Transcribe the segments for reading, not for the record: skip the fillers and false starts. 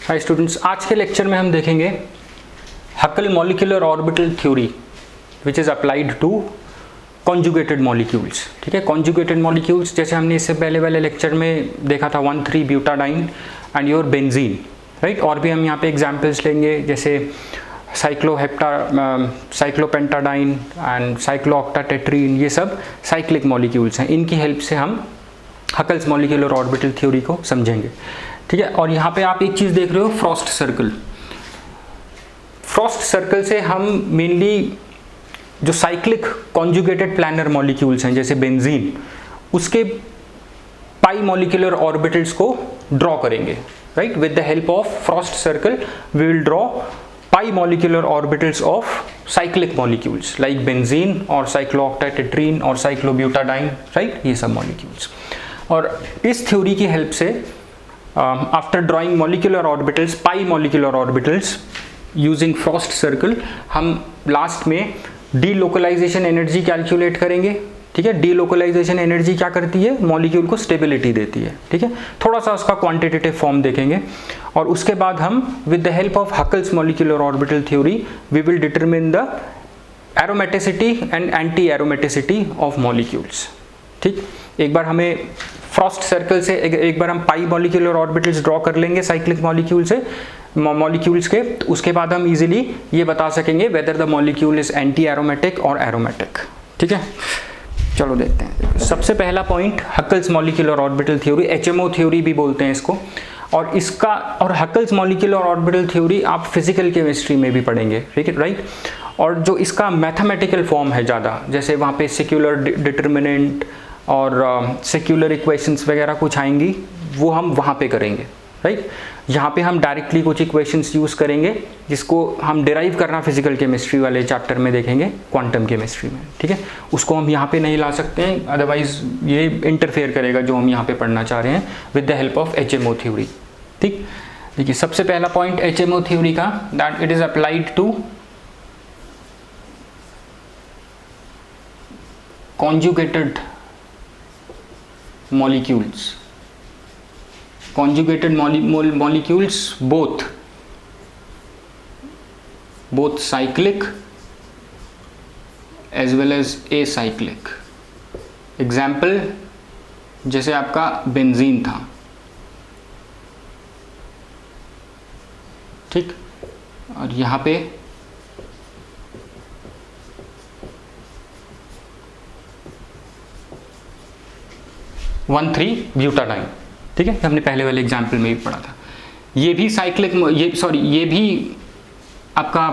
Hi students, आज के lecture में हम देखेंगे Huckel molecular orbital theory which is applied to conjugated molecules. ठीक है, कॉन्जुगेटेड मॉलिक्यूल्स जैसे हमने इससे पहले वाले लेक्चर में देखा था 1,3-ब्यूटाडाइन एंड योर बेंजीन, राइट। और भी हम यहाँ पे एग्जांपल्स लेंगे जैसे साइक्लोपेंटाडाइन एंड साइक्लोऑक्टाटेट्रीन, ये सब साइक्लिक मॉलिक्यूल्स हैं। इनकी हेल्प से हम हकल्स मॉलिक्यूलर ऑर्बिटल थ्योरी को समझेंगे। ठीक है, और यहाँ पे आप एक चीज़ देख रहे हो, फ्रॉस्ट सर्कल। फ्रॉस्ट सर्कल से हम मेनली जो साइक्लिक कॉन्जुगेटेड प्लानर मॉलिक्यूल्स हैं जैसे बेंजीन, उसके पाई मॉलिक्यूलर ऑर्बिटल्स को ड्रॉ करेंगे, right. With the help of Frost circle we will draw pi molecular orbitals of cyclic molecules like benzene और cyclooctatetraene और साइक्लोब्यूटाडाइन, राइट, ये सब मॉलिक्यूल्स। और इस थ्योरी की हेल्प से after drawing molecular orbitals, pi molecular orbitals using Frost circle, हम last में डीलोकलाइजेशन एनर्जी कैलकुलेट करेंगे। ठीक है, डीलोकलाइजेशन एनर्जी क्या करती है, मॉलिक्यूल को स्टेबिलिटी देती है। ठीक है, थोड़ा सा उसका क्वांटिटेटिव फॉर्म देखेंगे और उसके बाद हम with the help of Huckel's molecular orbital theory we will determine the aromaticity and anti aromaticity of molecules. ठीक, एक बार हमें फ्रॉस्ट सर्कल से एक बार हम पाई मॉलिक्यूलर ऑर्बिटल्स ड्रॉ कर लेंगे साइक्लिक मॉलिक्यूल्स के, तो उसके बाद हम इजीली ये बता सकेंगे whether the molecule is anti aromatic और एरोमेटिक। ठीक है, चलो देखते हैं। सबसे पहला point, Huckel's molecular orbital theory, HMO theory भी बोलते हैं इसको। और इसका और हकल्स मॉलिक्यूलर ऑर्बिटल थ्योरी आप फिजिकल केमिस्ट्री में भी पढ़ेंगे, ठीक है, राइट। और जो इसका मैथमेटिकल फॉर्म है ज़्यादा, जैसे वहाँ पे सेक्युलर डिटर्मिनेंट और सेक्युलर इक्वेशंस वगैरह कुछ आएंगी, वो हम वहाँ पे करेंगे, राइट। यहाँ पे हम डायरेक्टली कुछ इक्वेशंस यूज़ करेंगे जिसको हम डिराइव करना फिजिकल केमिस्ट्री वाले चैप्टर में देखेंगे, क्वांटम केमिस्ट्री में। ठीक है, उसको हम यहाँ पे नहीं ला सकते हैं, अदरवाइज ये इंटरफेयर करेगा जो हम यहाँ पे पढ़ना चाह रहे हैं with the help of HMO theory. ठीक, देखिए सबसे पहला पॉइंट HMO थ्योरी का, that it is applied to conjugated molecules, conjugated molecules, both cyclic as well as acyclic। Example जैसे आपका बेंजीन था, ठीक, और यहाँ पे (1,3-ब्यूटाडाइन), ठीक है, हमने पहले वाले एग्जाम्पल में भी पढ़ा था। ये भी साइक्लिक, ये भी आपका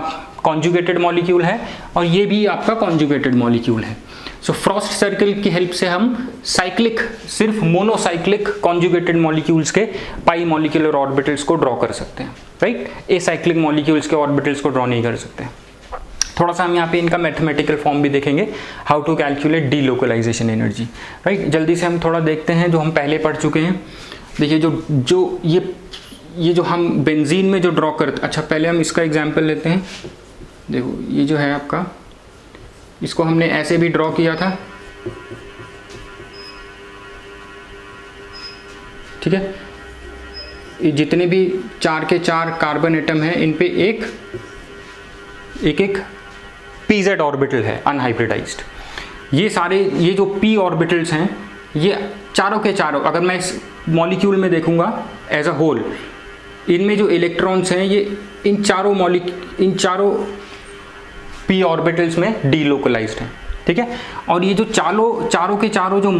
कॉन्जुगेटेड मॉलिक्यूल है और ये भी आपका कॉन्जुगेटेड मॉलिक्यूल है। सो फ्रॉस्ट सर्कल की हेल्प से हम साइक्लिक, सिर्फ मोनोसाइक्लिक कॉन्जुगेटेड मॉलिक्यूल्स के पाई मॉलिक्यूलर ऑर्बिटल्स को ड्रॉ कर सकते हैं, राइट। एसाइक्लिक मॉलिक्यूल्स के ऑर्बिटल्स को ड्रॉ नहीं कर सकते। थोड़ा सा हम यहाँ पे इनका मैथमेटिकल फॉर्म भी देखेंगे, how to calculate delocalization energy, right. जल्दी से हम थोड़ा देखते हैं जो हम पहले पढ़ चुके हैं। देखिए जो ये जो हम बेंजीन में जो ड्रॉ करते, अच्छा पहले हम इसका एग्जांपल लेते हैं। देखो ये जो है आपका, इसको हमने ऐसे भी ड्रॉ किया था, ठीक है। ये जितने भी 4 के 4 कार्बन एटम हैं, इन पे एक pz ऑर्बिटल है अनहाइब्रिडाइज्ड। ये सारे, ये जो p ऑर्बिटल्स हैं, ये चारों के चारों, अगर मैं इस मॉलिक्यूल में देखूंगा एज अ होल, इनमें जो इलेक्ट्रॉन्स हैं ये इन चारों p ऑर्बिटल्स में डीलोकलाइज्ड हैं, ठीक है। और ये जो चारों के चारों जो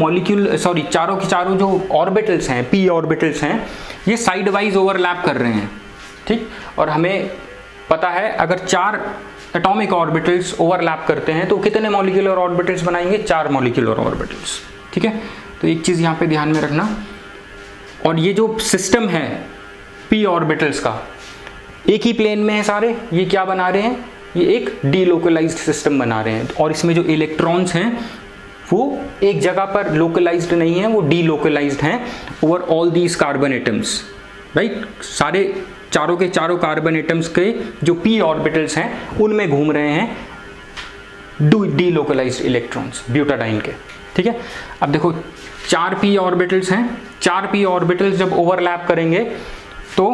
चारों के चारों जो ऑर्बिटल्स हैं, p ऑर्बिटल्स हैं, ये साइड वाइज ओवरलैप कर रहे हैं, ठीक। और हमें पता है अगर 4 एटॉमिक ऑर्बिटल्स ओवरलैप करते हैं तो कितने मॉलिक्यूलर ऑर्बिटल्स बनाएंगे, 4 मॉलिक्यूलर ऑर्बिटल्स, ठीक है। तो एक चीज़ यहाँ पे ध्यान में रखना। और ये जो सिस्टम है p ऑर्बिटल्स का, एक ही प्लेन में है सारे, ये क्या बना रहे हैं, ये एक डीलोकलाइज्ड सिस्टम बना रहे हैं। और इसमें जो इलेक्ट्रॉन्स हैं वो एक जगह पर लोकलाइज्ड नहीं है, वो डीलोकलाइज्ड हैं over all these carbon atoms, right. सारे चारों के चारों कार्बन एटम्स के जो p ऑर्बिटल्स हैं उनमें घूम रहे हैं डीलोकलाइज्ड इलेक्ट्रॉन्स ब्यूटाडाइन के, ठीक है। अब देखो 4 p ऑर्बिटल्स हैं, 4 p ऑर्बिटल्स जब ओवरलैप करेंगे तो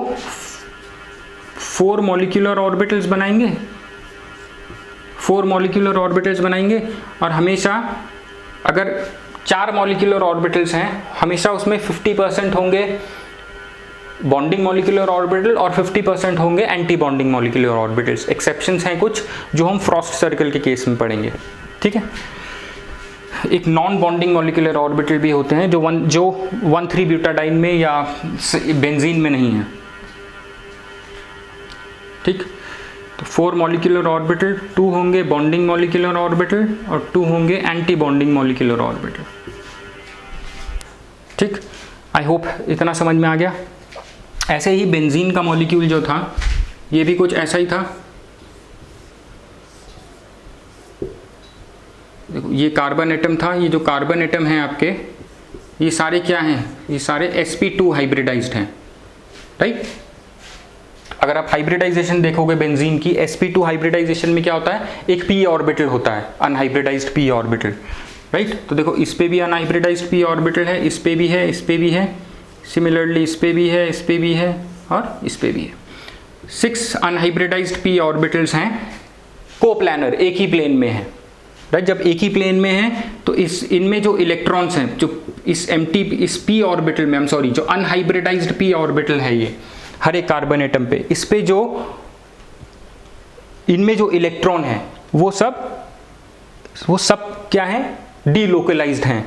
4 मॉलिक्यूलर ऑर्बिटल्स बनाएंगे, 4 मॉलिक्यूलर ऑर्बिटल्स बनाएंगे, और हमेशा अगर 4 मॉलिक्यूलर ऑर्बिटल्स हैं, हमेशा उसमें 50% होंगे बॉन्डिंग मॉलिक्यूलर ऑर्बिटल और 50% होंगे anti bonding molecular orbitals. Exceptions हैं कुछ जो हम फ्रॉस्ट सर्कल के केस में पढ़ेंगे, ठीक है। एक नॉन बॉन्डिंग मॉलिक्यूलर ऑर्बिटल भी होते हैं जो 1,3 ब्यूटाडाइन में या बेंजीन में नहीं है, ठीक। तो 4 मॉलिक्यूलर ऑर्बिटल, 2 होंगे बॉन्डिंग मॉलिक्यूलर ऑर्बिटल और 2 होंगे एंटी बॉन्डिंग मॉलिक्यूलर ऑर्बिटल, ठीक। आई होप इतना समझ में आ गया। ऐसे ही बेंजीन का मॉलिक्यूल जो था ये भी कुछ ऐसा ही था। देखो ये कार्बन एटम था, ये जो कार्बन एटम है आपके, ये सारे क्या हैं, ये सारे sp2 हाइब्रिडाइज्ड हैं, राइट। अगर आप हाइब्रिडाइजेशन देखोगे बेंजीन की, sp2 हाइब्रिडाइजेशन में क्या होता है, एक p ऑर्बिटल होता है, अनहाइब्रिडाइज्ड p ऑर्बिटल, राइट। तो देखो इस पे भी अनहाइब्रिडाइज्ड p ऑर्बिटल है, इस पे भी है, इस पे भी है, सिमिलरली इस पे भी है, इस पे भी है और इस पे भी है। 6 अनहाइब्रिडाइज्ड p ऑर्बिटल्स हैं, कोप्लानर, एक ही प्लेन में है, राइट। जब एक ही प्लेन में है तो इनमें जो इलेक्ट्रॉन्स हैं, जो इस p ऑर्बिटल में, जो अनहाइब्रिडाइज्ड p ऑर्बिटल है ये हर एक कार्बन एटम पे, इस पे जो इनमें जो इलेक्ट्रॉन है वो सब क्या है, डीलोकलाइज्ड हैं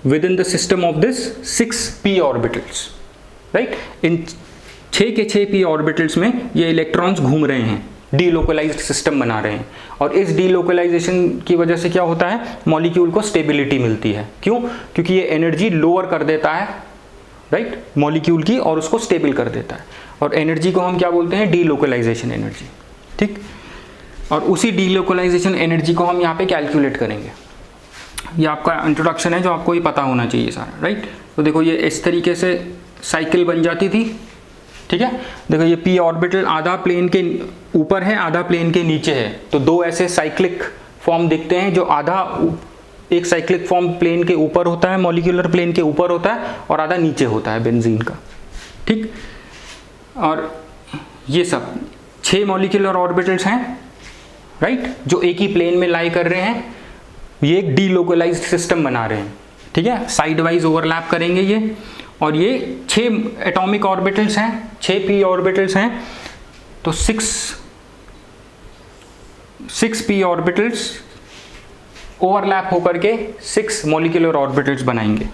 within the system of this 6 p orbitals, right. इन 6 के 6 p ऑर्बिटल्स में ये इलेक्ट्रॉन्स घूम रहे हैं, डीलोकलाइज्ड सिस्टम बना रहे हैं, और इस डीलोकलाइजेशन की वजह से क्या होता है, मॉलिक्यूल को स्टेबिलिटी मिलती है। क्यों? क्योंकि ये एनर्जी लोअर कर देता है, राइट, मॉलिक्यूल की, और उसको स्टेबल कर देता है। और एनर्जी को हम क्या बोलते हैं, डीलोकलाइजेशन एनर्जी, ठीक। और उसी डीलोकलाइजेशन एनर्जी को हम यहाँ पे कैलकुलेट करेंगे। ये आपका इंट्रोडक्शन है जो आपको ये पता होना चाहिए सारा, राइट। तो देखो ये इस तरीके से साइकिल बन जाती थी, ठीक है। देखो ये p ऑर्बिटल आधा प्लेन के ऊपर है, आधा प्लेन के नीचे है, तो 2 ऐसे साइक्लिक फॉर्म दिखते हैं, जो आधा एक साइक्लिक फॉर्म प्लेन के ऊपर होता है, मॉलिक्यूलर प्लेन के ऊपर होता है, और आधा नीचे होता है बेंजीन का, ठीक। और ये सब 6 मॉलिक्यूलर ऑर्बिटल्स हैं, राइट, जो एक ही प्लेन में लाई कर रहे हैं, ये एक डीलोकलाइज्ड सिस्टम बना रहे हैं, ठीक है। साइड वाइज ओवरलैप करेंगे ये, और ये 6 एटॉमिक ऑर्बिटल्स हैं, 6 p ऑर्बिटल्स हैं, तो 6 p ऑर्बिटल्स ओवरलैप होकर के 6 मॉलिक्यूलर ऑर्बिटल्स बनाएंगे।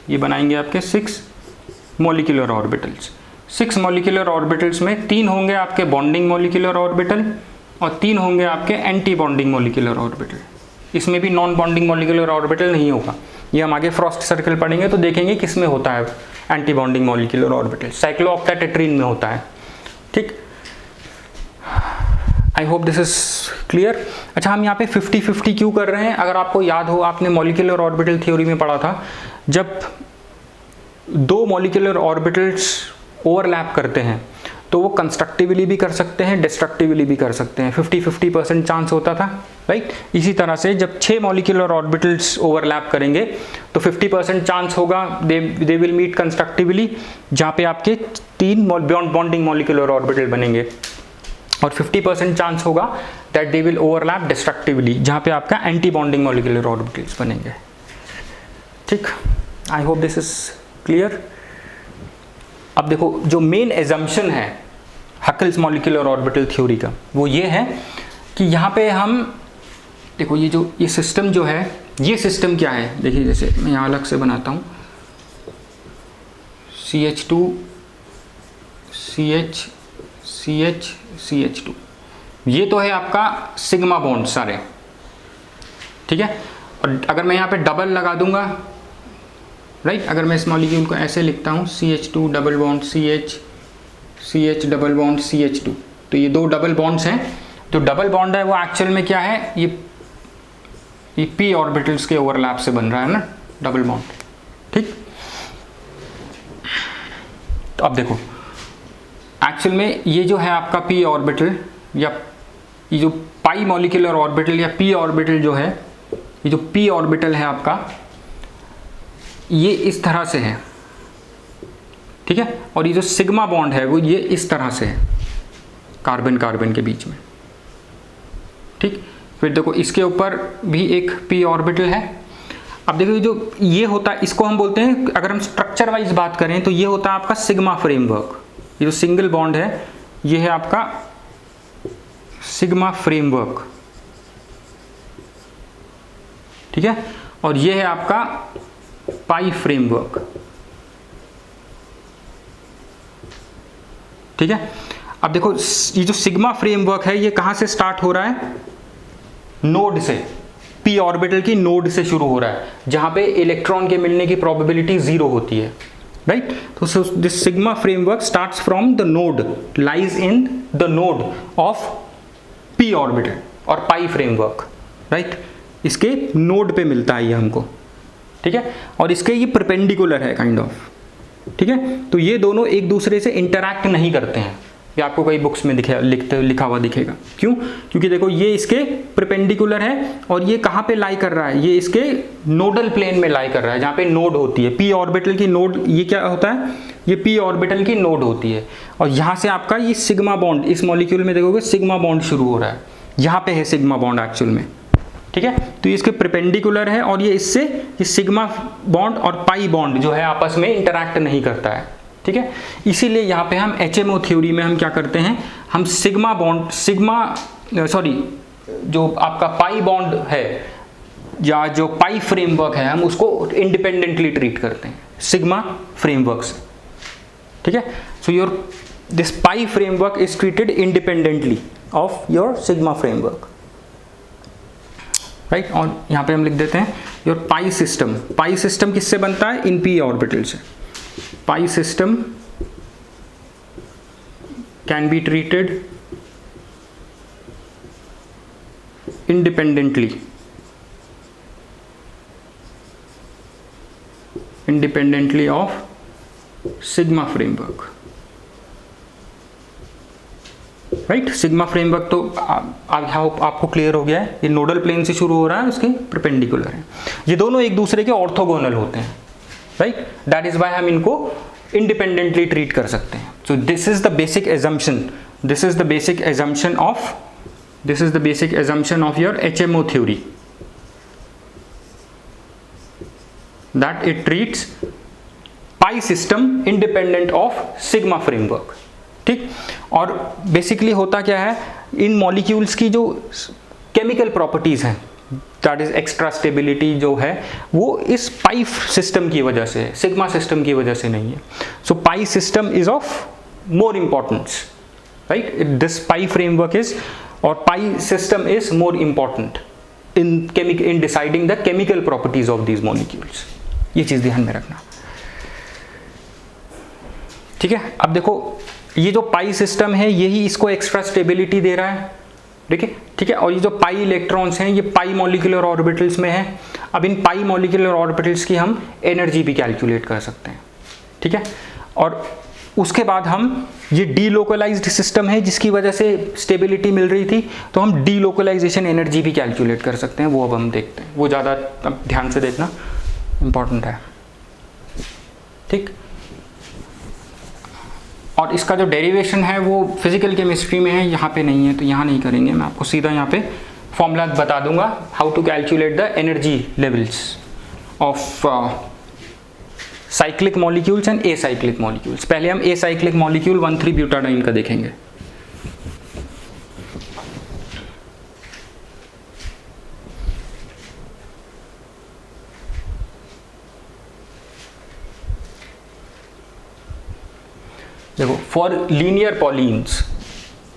ये बनाएंगे आपके 6 मॉलिक्यूलर ऑर्बिटल्स। 6 मॉलिक्यूलर ऑर्बिटल्स में 3 होंगे आपके बॉन्डिंग मॉलिक्यूलर ऑर्बिटल और 3 होंगे आपके एंटी बॉन्डिंग मॉलिक्यूलर ऑर्बिटल। इसमें भी नॉन बॉन्डिंग मॉलिक्यूलर ऑर्बिटल नहीं होगा, ये हम आगे फ्रॉस्ट सर्कल पढ़ेंगे तो देखेंगे किस में होता है एंटी बॉन्डिंग मॉलिक्यूलर ऑर्बिटल। साइक्लोऑक्टाटेट्रीन में होता है, ठीक। I hope this is clear. अच्छा, हम यहाँ पे 50-50 क्यों कर रहे हैं? अगर आपको याद हो, आपने मॉलिक्यूलर ऑर्बिटल थ्योरी में पढ़ा था, जब 2 मॉलिक्यूलर ऑर्बिटल्स ओवरलैप करते हैं तो वो कंस्ट्रक्टिवली भी कर सकते हैं, डिस्ट्रक्टिवली भी कर सकते हैं। 50-50% चांस होता था, राइट। इसी तरह से जब 6 मॉलिक्यूलर ऑर्बिटल्स ओवरलैप करेंगे तो 50% चांस होगा दे विल मीट कंस्ट्रक्टिवली, जहाँ पे आपके 3 बॉन्डिंग मॉलिक्यूलर ऑर्बिटल बनेंगे, और 50% चांस होगा that they will overlap destructively, जहाँ पे आपका एंटी बॉन्डिंग मॉलिक्यूलर ऑर्बिटल्स बनेंगे, ठीक। I hope this is clear. अब देखो, जो मेन एजम्पशन है हकल्स मॉलिक्यूलर ऑर्बिटल थ्योरी का, वो ये है कि यहाँ पे हम देखो, ये सिस्टम जो है, ये सिस्टम क्या है, देखिए जैसे मैं यहाँ अलग से बनाता हूँ, CH2 CH CH CH2, ये तो है आपका सिग्मा बॉन्ड सारे, ठीक है। और अगर मैं यहाँ पे डबल लगा दूंगा, राइट, अगर मैं इस मॉलिक्यूल को ऐसे लिखता हूँ CH2 double bond CH CH double bond CH2, तो ये 2 डबल बॉन्ड्स हैं। जो डबल बॉन्ड है वो एक्चुअल में क्या है, ये p ऑर्बिटल्स के ओवरलैप से बन रहा है ना डबल बॉन्ड, ठीक। तो अब देखो, एक्चुअल में ये जो है आपका p ऑर्बिटल, या ये जो पाई मॉलिक्यूलर ऑर्बिटल या p ऑर्बिटल जो है, ये जो p ऑर्बिटल है आपका, ये इस तरह से है, ठीक है। और ये जो सिग्मा बॉन्ड है वो ये इस तरह से है, कार्बन कार्बन के बीच में, ठीक। फिर देखो इसके ऊपर भी एक p ऑर्बिटल है। अब देखो जो ये होता है इसको हम बोलते हैं, अगर हम स्ट्रक्चर वाइज बात करें तो ये होता है आपका सिग्मा फ्रेमवर्क। ये जो सिंगल बॉन्ड है ये है आपका सिग्मा फ्रेमवर्क, ठीक है। और ये है आपका पाई फ्रेमवर्क, ठीक है। अब देखो ये जो सिग्मा फ्रेमवर्क है ये कहां से स्टार्ट हो रहा है, नोड से, p ऑर्बिटल की नोड से शुरू हो रहा है, जहां पे इलेक्ट्रॉन के मिलने की प्रोबेबिलिटी 0 होती है, राइट। तो this sigma framework starts from the node, lies in the node of p orbital और पाई फ्रेमवर्क, राइट। इसके नोड पे मिलता है ये हमको, ठीक है। और इसके ये परपेंडिकुलर है काइंड ऑफ, ठीक है। तो ये दोनों एक दूसरे से इंटरैक्ट नहीं करते हैं, ये आपको कई बुक्स में लिखा हुआ दिखेगा। क्यों? क्योंकि देखो ये इसके परपेंडिकुलर है और ये कहाँ पे लाई कर रहा है, ये इसके नोडल प्लेन में लाई कर रहा है, जहाँ पे नोड होती है p ऑर्बिटल की नोड। ये क्या होता है, ये p ऑर्बिटल की नोड होती है और यहाँ से आपका ये सिग्मा बॉन्ड, इस मॉलिक्यूल में देखोगे सिग्मा बॉन्ड शुरू हो रहा है, यहाँ पे है सिग्मा बॉन्ड एक्चुअल में, ठीक है। तो ये इसके परपेंडिकुलर है और ये इससे ये सिग्मा बॉन्ड और पाई बॉन्ड जो है आपस में इंटरैक्ट नहीं करता है, ठीक है। इसीलिए यहाँ पे हम HMO थ्योरी में हम क्या करते हैं, हम सिग्मा बॉन्ड जो आपका पाई बॉन्ड है या जो पाई फ्रेमवर्क है हम उसको इंडिपेंडेंटली ट्रीट करते हैं सिग्मा फ्रेमवर्क से, ठीक है। So this pi framework is treated independently of your sigma framework, right. और यहाँ पे हम लिख देते हैं your pi system. Pi system किससे बनता है, इन p ऑर्बिटल से। Pi system can be treated independently of sigma framework, right. Sigma framework तो आपको क्लियर हो गया है, ये नोडल प्लेन से शुरू हो रहा है, उसके परपेंडिकुलर है। ये दोनों एक दूसरे के ऑर्थोगोनल होते हैं, राइट। दैट इज व्हाई हम इनको इंडिपेंडेंटली ट्रीट कर सकते हैं। सो this is the basic assumption of your HMO theory, that it treats pi system independent of sigma framework, ठीक। और बेसिकली होता क्या है, इन मॉलिक्यूल्स की जो केमिकल प्रॉपर्टीज हैं, दैट इज एक्स्ट्रा स्टेबिलिटी जो है वो इस पाई सिस्टम की वजह से है, सिग्मा सिस्टम की वजह से नहीं है। So pi system is of more importance, right. This pi framework is और pi system is more important in deciding the chemical properties of these molecules। ये चीज ध्यान में रखना, ठीक है। अब देखो ये जो पाई सिस्टम है यही इसको एक्स्ट्रा स्टेबिलिटी दे रहा है, देखिए, ठीक है। और ये जो पाई इलेक्ट्रॉन्स हैं ये पाई मॉलिक्यूलर ऑर्बिटल्स में है। अब इन पाई मॉलिक्यूलर ऑर्बिटल्स की हम एनर्जी भी कैलकुलेट कर सकते हैं, ठीक है। और उसके बाद हम ये डीलोकलाइज्ड सिस्टम है जिसकी वजह से स्टेबिलिटी मिल रही थी, तो हम डीलोकलाइजेशन एनर्जी भी कैलकुलेट कर सकते हैं, वो अब हम देखते हैं। वो ज़्यादा ध्यान से देखना इम्पॉर्टेंट है, ठीक। और इसका जो डेरिवेशन है वो फिजिकल केमिस्ट्री में है, यहाँ पे नहीं है तो यहाँ नहीं करेंगे। मैं आपको सीधा यहाँ पे फॉर्मूला बता दूंगा, how to calculate the energy levels of cyclic molecules and acyclic molecules. पहले हम एसाइक्लिक मॉलिक्यूल 1,3-ब्यूटाडाइन का देखेंगे। देखो फॉर लीनियर पॉलीन्स,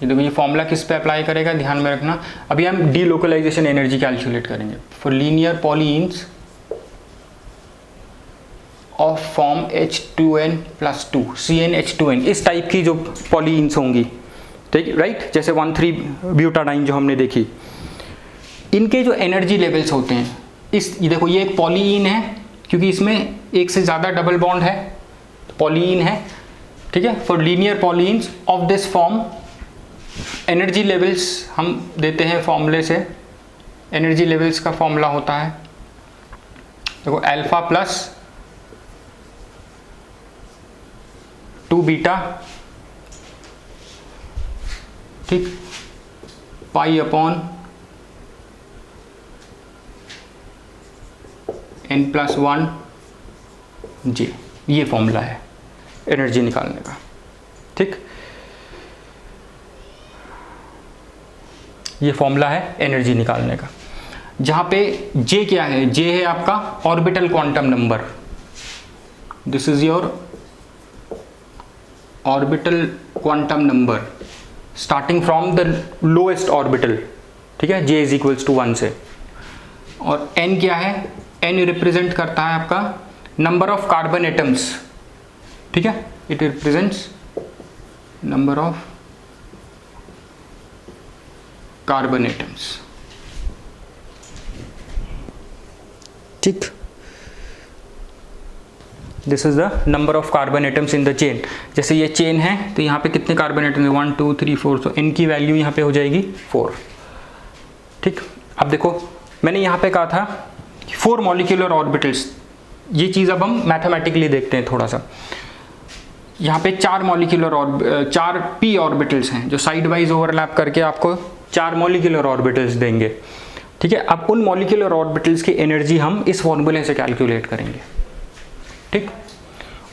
ये देखो ये फॉर्मूला किस पे अप्लाई करेगा, ध्यान में रखना। अभी हम डीलोकलाइजेशन एनर्जी कैलकुलेट करेंगे for linear polyenes of form H2n+2 CnH2n, इस टाइप की जो पॉलीन्स होंगी, ठीक, राइट। जैसे 1,3-ब्यूटाडाइन जो हमने देखी, इनके जो एनर्जी लेवल्स होते हैं, ये देखो ये एक पॉलीन है क्योंकि इसमें एक से ज़्यादा डबल बॉन्ड है, पॉलीन है, ठीक है। For linear polyenes of this form energy levels हम देते हैं फॉर्मूले से। एनर्जी लेवल्स का फॉर्मूला होता है देखो अल्फा प्लस 2 बीटा ठीक, पाई अपॉन n+1 J, ये फॉर्मूला है एनर्जी निकालने का। ठीक, ये फॉर्मूला है एनर्जी निकालने का, जहां पे J क्या है, J है आपका orbital quantum number. This is your orbital quantum number starting from the lowest orbital. ठीक है, J इज इक्वल्स टू 1 से। और N क्या है, N रिप्रेजेंट करता है आपका नंबर ऑफ कार्बन एटम्स। ठीक है, it represents number of carbon atoms. ठीक, this is the number of carbon atoms in the chain. जैसे ये चेन है तो यहाँ पे कितने कार्बन एटम है, 1 2 3 4, तो N की वैल्यू यहाँ पे हो जाएगी 4। ठीक, अब देखो मैंने यहाँ पे कहा था 4 मॉलिक्यूलर ऑर्बिटल्स, ये चीज़ अब हम मैथमेटिकली देखते हैं थोड़ा सा। यहाँ पे 4 मॉलिक्यूलर 4 p ऑर्बिटल्स हैं जो साइड वाइज ओवरलैप करके आपको 4 मॉलिक्यूलर ऑर्बिटल्स देंगे। ठीक है, अब उन मॉलिक्यूलर ऑर्बिटल्स की एनर्जी हम इस फॉर्मूले से कैलकुलेट करेंगे। ठीक,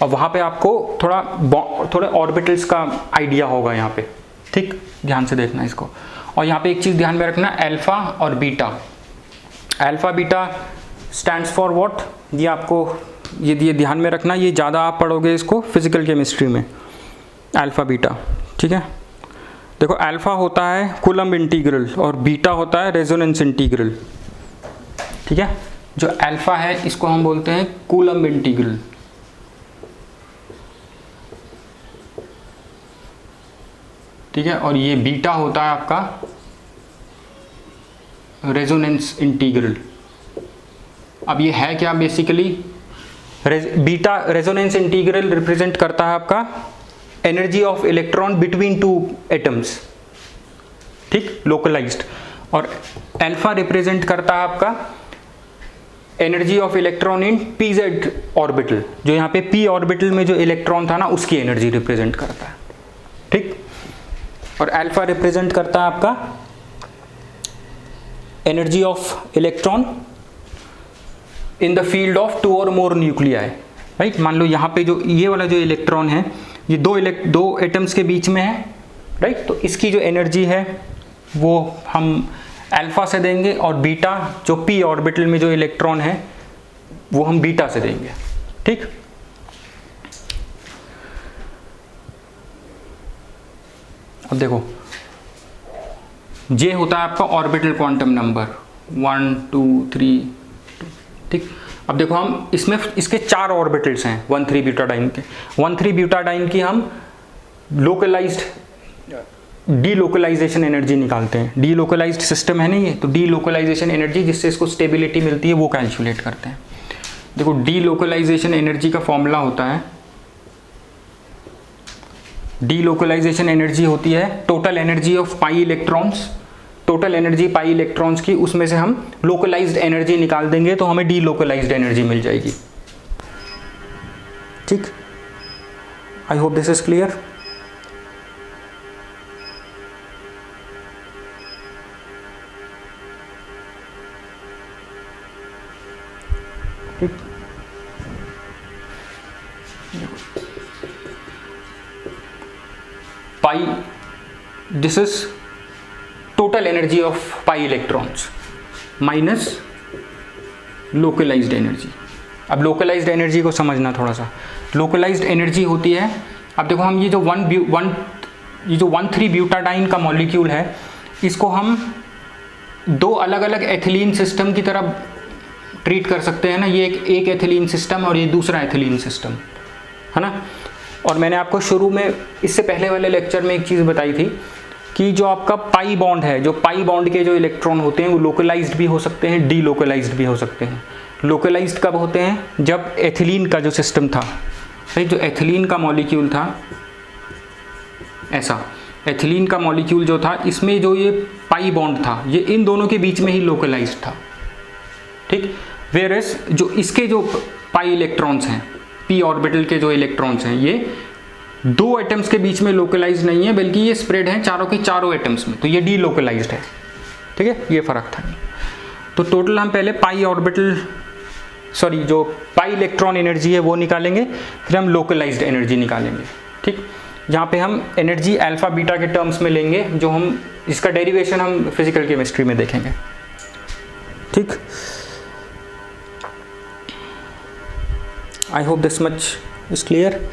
और वहाँ पे आपको थोड़ा ऑर्बिटल्स का आइडिया होगा यहाँ पे। ठीक, ध्यान से देखना इसको। और यहाँ पे एक चीज़ ध्यान में रखना, अल्फा और beta. Alpha beta stands for what, ये आपको ये ध्यान में रखना, ये ज़्यादा आप पढ़ोगे इसको फिजिकल केमिस्ट्री में, अल्फा बीटा। ठीक है, देखो अल्फा होता है कूलम्ब इंटीग्रल और बीटा होता है रेजोनेंस इंटीग्रल। ठीक है, जो अल्फा है इसको हम बोलते हैं कूलम्ब इंटीग्रल। ठीक है, और ये बीटा होता है आपका रेजोनेंस इंटीग्रल। अब ये है क्या basically, beta resonance integral represent करता है आपका energy of electron between 2 atoms. ठीक, लोकलाइज्ड। और अल्फा रिप्रेजेंट करता है आपका energy of electron in pz orbital, जो यहाँ पे p ऑर्बिटल में जो इलेक्ट्रॉन था ना उसकी एनर्जी रिप्रेजेंट करता है। ठीक, और अल्फा रिप्रेजेंट करता है आपका energy of electron in the field of 2 और मोर न्यूक्लियाई। राइट, मान लो यहाँ पे जो ये वाला जो इलेक्ट्रॉन है ये दो एटम्स के बीच में है। राइट, तो इसकी जो एनर्जी है वो हम अल्फा से देंगे, और बीटा जो p ऑर्बिटल में जो इलेक्ट्रॉन है वो हम बीटा से देंगे। ठीक, अब देखो J होता है आपका ऑर्बिटल क्वांटम नंबर 1 2 3। ठीक, अब देखो हम इसमें इसके 4 ऑर्बिटल्स हैं 1,3 ब्यूटाडाइन के। 1,3 ब्यूटाडाइन की हम लोकलाइज्ड डीलोकलाइजेशन एनर्जी निकालते हैं। डीलोकलाइज्ड सिस्टम है ना ये, तो डीलोकलाइजेशन एनर्जी जिससे इसको स्टेबिलिटी मिलती है वो कैलकुलेट करते हैं। देखो डीलोकलाइजेशन एनर्जी का फॉर्मूला होता है, डीलोकलाइजेशन एनर्जी होती है total energy of pi electrons. Total energy pi electrons की, उसमें से हम लोकलाइज्ड एनर्जी निकाल देंगे तो हमें डीलोकलाइज्ड एनर्जी मिल जाएगी। ठीक, I hope this is clear. ठीक, pi, this is total energy of pi electrons minus localised energy. अब लोकलाइज्ड एनर्जी को समझना थोड़ा सा। लोकलाइज्ड एनर्जी होती है, अब देखो हम ये जो 1,3 ब्यूटाडाइन का मॉलिक्यूल है इसको हम 2 अलग अलग एथिलीन सिस्टम की तरह ट्रीट कर सकते हैं ना। ये एक एथिलीन सिस्टम और ये दूसरा एथिलीन सिस्टम है ना। और मैंने आपको शुरू में इससे पहले वाले लेक्चर में एक चीज़ बताई थी कि जो आपका पाई बॉन्ड है, जो पाई बॉन्ड के जो इलेक्ट्रॉन होते हैं वो लोकलाइज्ड भी हो सकते हैं, डीलोकलाइज्ड भी हो सकते हैं। लोकलाइज्ड कब होते हैं, जब एथिलीन का जो सिस्टम था, जो एथिलीन का मॉलिक्यूल था, ऐसा एथिलीन का मॉलिक्यूल जो था इसमें जो ये पाई बॉन्ड था ये इन दोनों के बीच में ही लोकलाइज्ड था। ठीक, वेयरएस जो इसके जो पाई इलेक्ट्रॉन्स हैं, p ऑर्बिटल के जो इलेक्ट्रॉन्स हैं ये दो एटम्स के बीच में लोकलाइज नहीं है, बल्कि ये स्प्रेड है चारों के चारों एटम्स में, तो ये डी लोकलाइज्ड है। ठीक है, ये फर्क था। तो टोटल हम पहले पाई ऑर्बिटल जो पाई इलेक्ट्रॉन एनर्जी है वो निकालेंगे, फिर हम लोकलाइज्ड एनर्जी निकालेंगे। ठीक, जहाँ पे हम एनर्जी अल्फा बीटा के टर्म्स में लेंगे, जो हम इसका डेरिवेशन हम फिजिकल केमिस्ट्री में देखेंगे। ठीक, I hope this much is clear.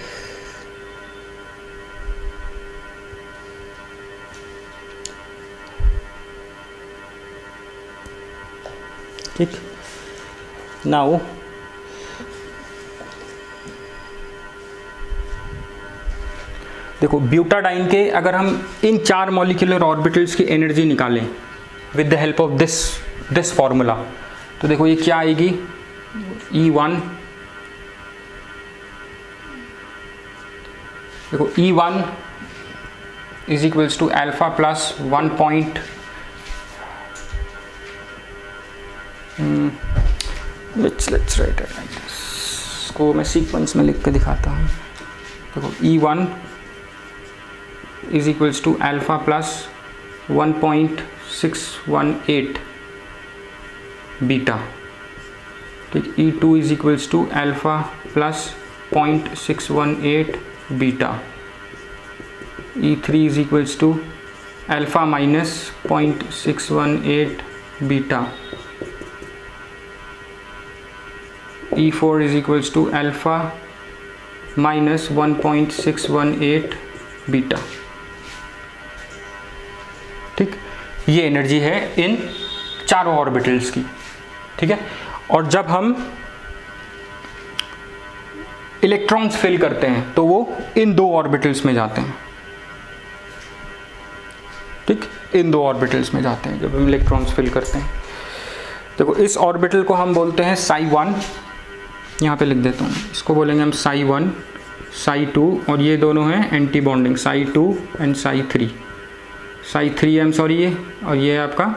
ठीक, नाउ देखो ब्यूटाडाइन के अगर हम इन 4 मॉलिक्यूलर ऑर्बिटल्स की एनर्जी निकालें with the help of this formula, तो देखो ये क्या आएगी, E1, देखो E1 is equals to alpha plus 1. let's write it like this, इसको मैं सीक्वेंस में लिख के दिखाता हूँ। देखो E1 is equals to alpha plus 1.618 beta. ठीक, E2 is equals to alpha plus 0.618 beta. E3 is equals to alpha minus 0.618 beta. E4 is equals to alpha minus 1.618 beta. ठीक, ये एनर्जी है इन चारों ऑर्बिटल्स की। ठीक है, और जब हम इलेक्ट्रॉन्स फिल करते हैं तो वो इन 2 ऑर्बिटल्स में जाते हैं। ठीक, इन 2 ऑर्बिटल्स में जाते हैं जब हम इलेक्ट्रॉन्स फिल करते हैं। देखो इस ऑर्बिटल को हम बोलते हैं psi1, यहाँ पे लिख देता हूँ, इसको बोलेंगे हम psi1, psi2, और ये दोनों हैं anti bonding psi2 and psi3। psi3 sorry ये, और ये है आपका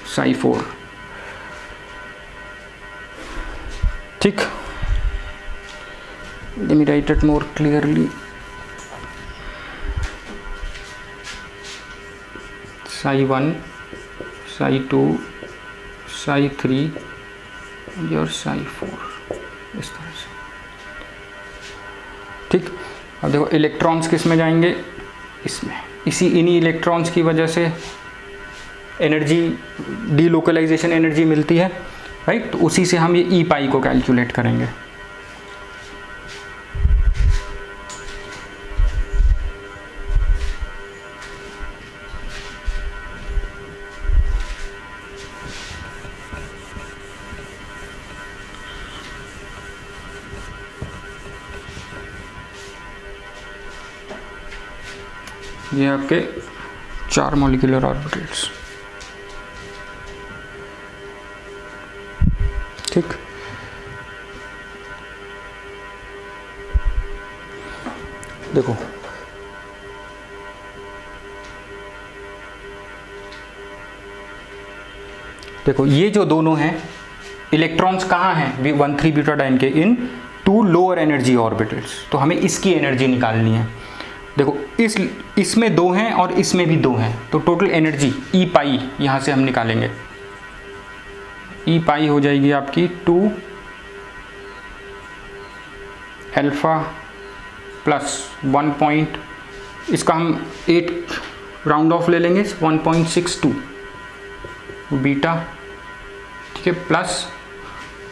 psi4। ठीक, let me write it more clearly। psi1, psi2, psi3 और psi4, इस तरह से। ठीक, अब देखो इलेक्ट्रॉन्स किस में जाएंगे, इसमें, इन्हीं इलेक्ट्रॉन्स की वजह से एनर्जी डीलोकलाइजेशन एनर्जी मिलती है, राइट। तो उसी से हम ये ई पाई को कैलकुलेट करेंगे। ये आपके 4 मॉलिक्यूलर ऑर्बिटल्स। ठीक, देखो ये जो दोनों हैं इलेक्ट्रॉन्स कहाँ हैं 1,3 ब्यूटाडाइन के, इन 2 लोअर एनर्जी ऑर्बिटल्स। तो हमें इसकी एनर्जी निकालनी है। देखो इसमें 2 हैं और इसमें भी 2 हैं, तो टोटल एनर्जी ई पाई यहाँ से हम निकालेंगे। ई पाई हो जाएगी आपकी 2 अल्फा प्लस 1. इसका हम 8 राउंड ऑफ ले लेंगे, 1.62 बीटा। ठीक है, प्लस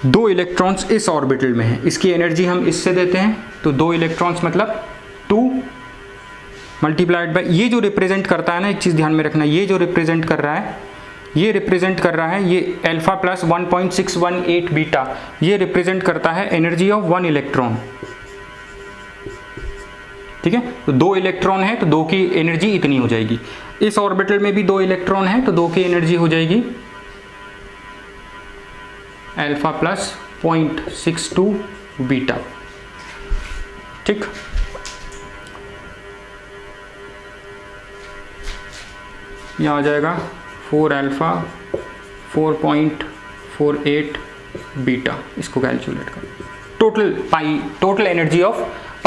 2 इलेक्ट्रॉन्स इस ऑर्बिटल में है, इसकी एनर्जी हम इससे देते हैं, तो 2 इलेक्ट्रॉन्स मतलब 2 मल्टीप्लाइड बाय, ये जो रिप्रेजेंट करता है ना, एक चीज़ ध्यान में रखना, ये जो रिप्रेजेंट कर रहा है, ये रिप्रेजेंट कर रहा है, ये अल्फा प्लस 1.618 बीटा, ये रिप्रेजेंट करता है एनर्जी ऑफ 1 इलेक्ट्रॉन। ठीक है, तो 2 इलेक्ट्रॉन है तो 2 की एनर्जी इतनी हो जाएगी। इस ऑर्बिटल में भी 2 इलेक्ट्रॉन है तो 2 की एनर्जी हो जाएगी अल्फा प्लस 0.62 बीटा। ठीक, यहाँ आ जाएगा 4 अल्फा 4.48 बीटा। इसको कैलकुलेट करें, total energy of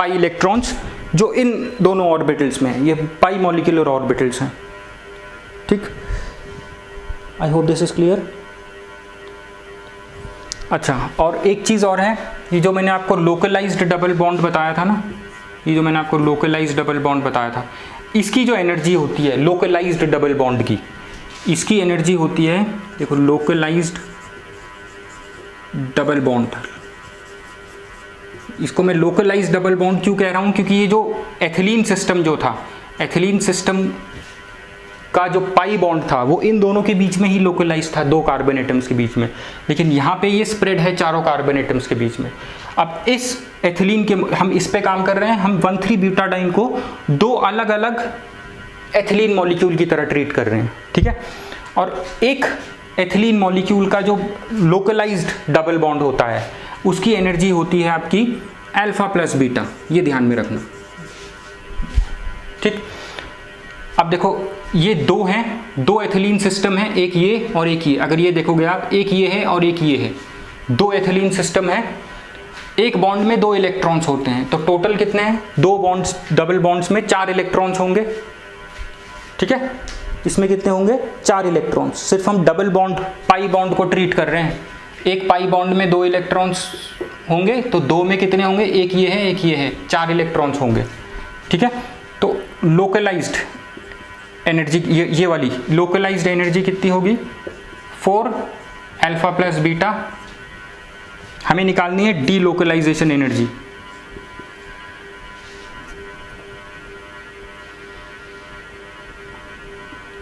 pi electrons जो इन दोनों ऑर्बिटल्स में है, ये पाई मॉलिक्यूलर ऑर्बिटल्स हैं। ठीक, I hope this is clear. अच्छा, और एक चीज़ और है, ये जो मैंने आपको लोकलाइज्ड डबल बॉन्ड बताया था ना, ये जो मैंने आपको लोकलाइज्ड डबल बॉन्ड बताया था, इसकी जो एनर्जी होती है लोकलाइज्ड डबल बॉन्ड की, इसकी एनर्जी होती है, देखो लोकलाइज्ड डबल बॉन्ड, इसको मैं लोकलाइज्ड डबल बॉन्ड क्यों कह रहा हूँ, क्योंकि ये जो एथिलीन सिस्टम जो था, एथिलीन सिस्टम का जो पाई बॉन्ड था वो इन दोनों के बीच में ही लोकलाइज था, 2 कार्बन एटम्स के बीच में, लेकिन यहाँ पे ये स्प्रेड है 4 कार्बन एटम्स के बीच में। अब इस एथिलीन के हम इस पे काम कर रहे हैं, हम 1,3-ब्यूटाडाइन को 2 अलग अलग एथिलीन मॉलिक्यूल की तरह ट्रीट कर रहे हैं, ठीक है। और एक एथिलीन मॉलिक्यूल का जो लोकलाइज्ड डबल बॉन्ड होता है उसकी एनर्जी होती है आपकी अल्फा प्लस बीटा, ये ध्यान में रखना, ठीक। अब देखो ये 2 हैं, 2 एथिलीन सिस्टम है, एक ये और एक ये, अगर ये देखोगे आप, एक ये है और एक ये है, 2 एथिलीन सिस्टम है, एक बॉन्ड में 2 इलेक्ट्रॉन्स होते हैं, तो टोटल कितने हैं, 2 बॉन्ड्स, डबल बॉन्ड्स में 4 इलेक्ट्रॉन्स होंगे, ठीक है। इसमें कितने होंगे, 4 इलेक्ट्रॉन्स। सिर्फ हम डबल बॉन्ड पाई बॉन्ड को ट्रीट कर रहे हैं, एक पाई बॉन्ड में 2 इलेक्ट्रॉन्स होंगे, तो 2 में कितने होंगे, एक ये है एक ये है, 4 इलेक्ट्रॉन्स होंगे, ठीक है। तो लोकलाइज्ड एनर्जी, ये वाली लोकलाइज्ड एनर्जी कितनी होगी, 4 अल्फा प्लस बीटा। हमें निकालनी है डी लोकलाइजेशन एनर्जी,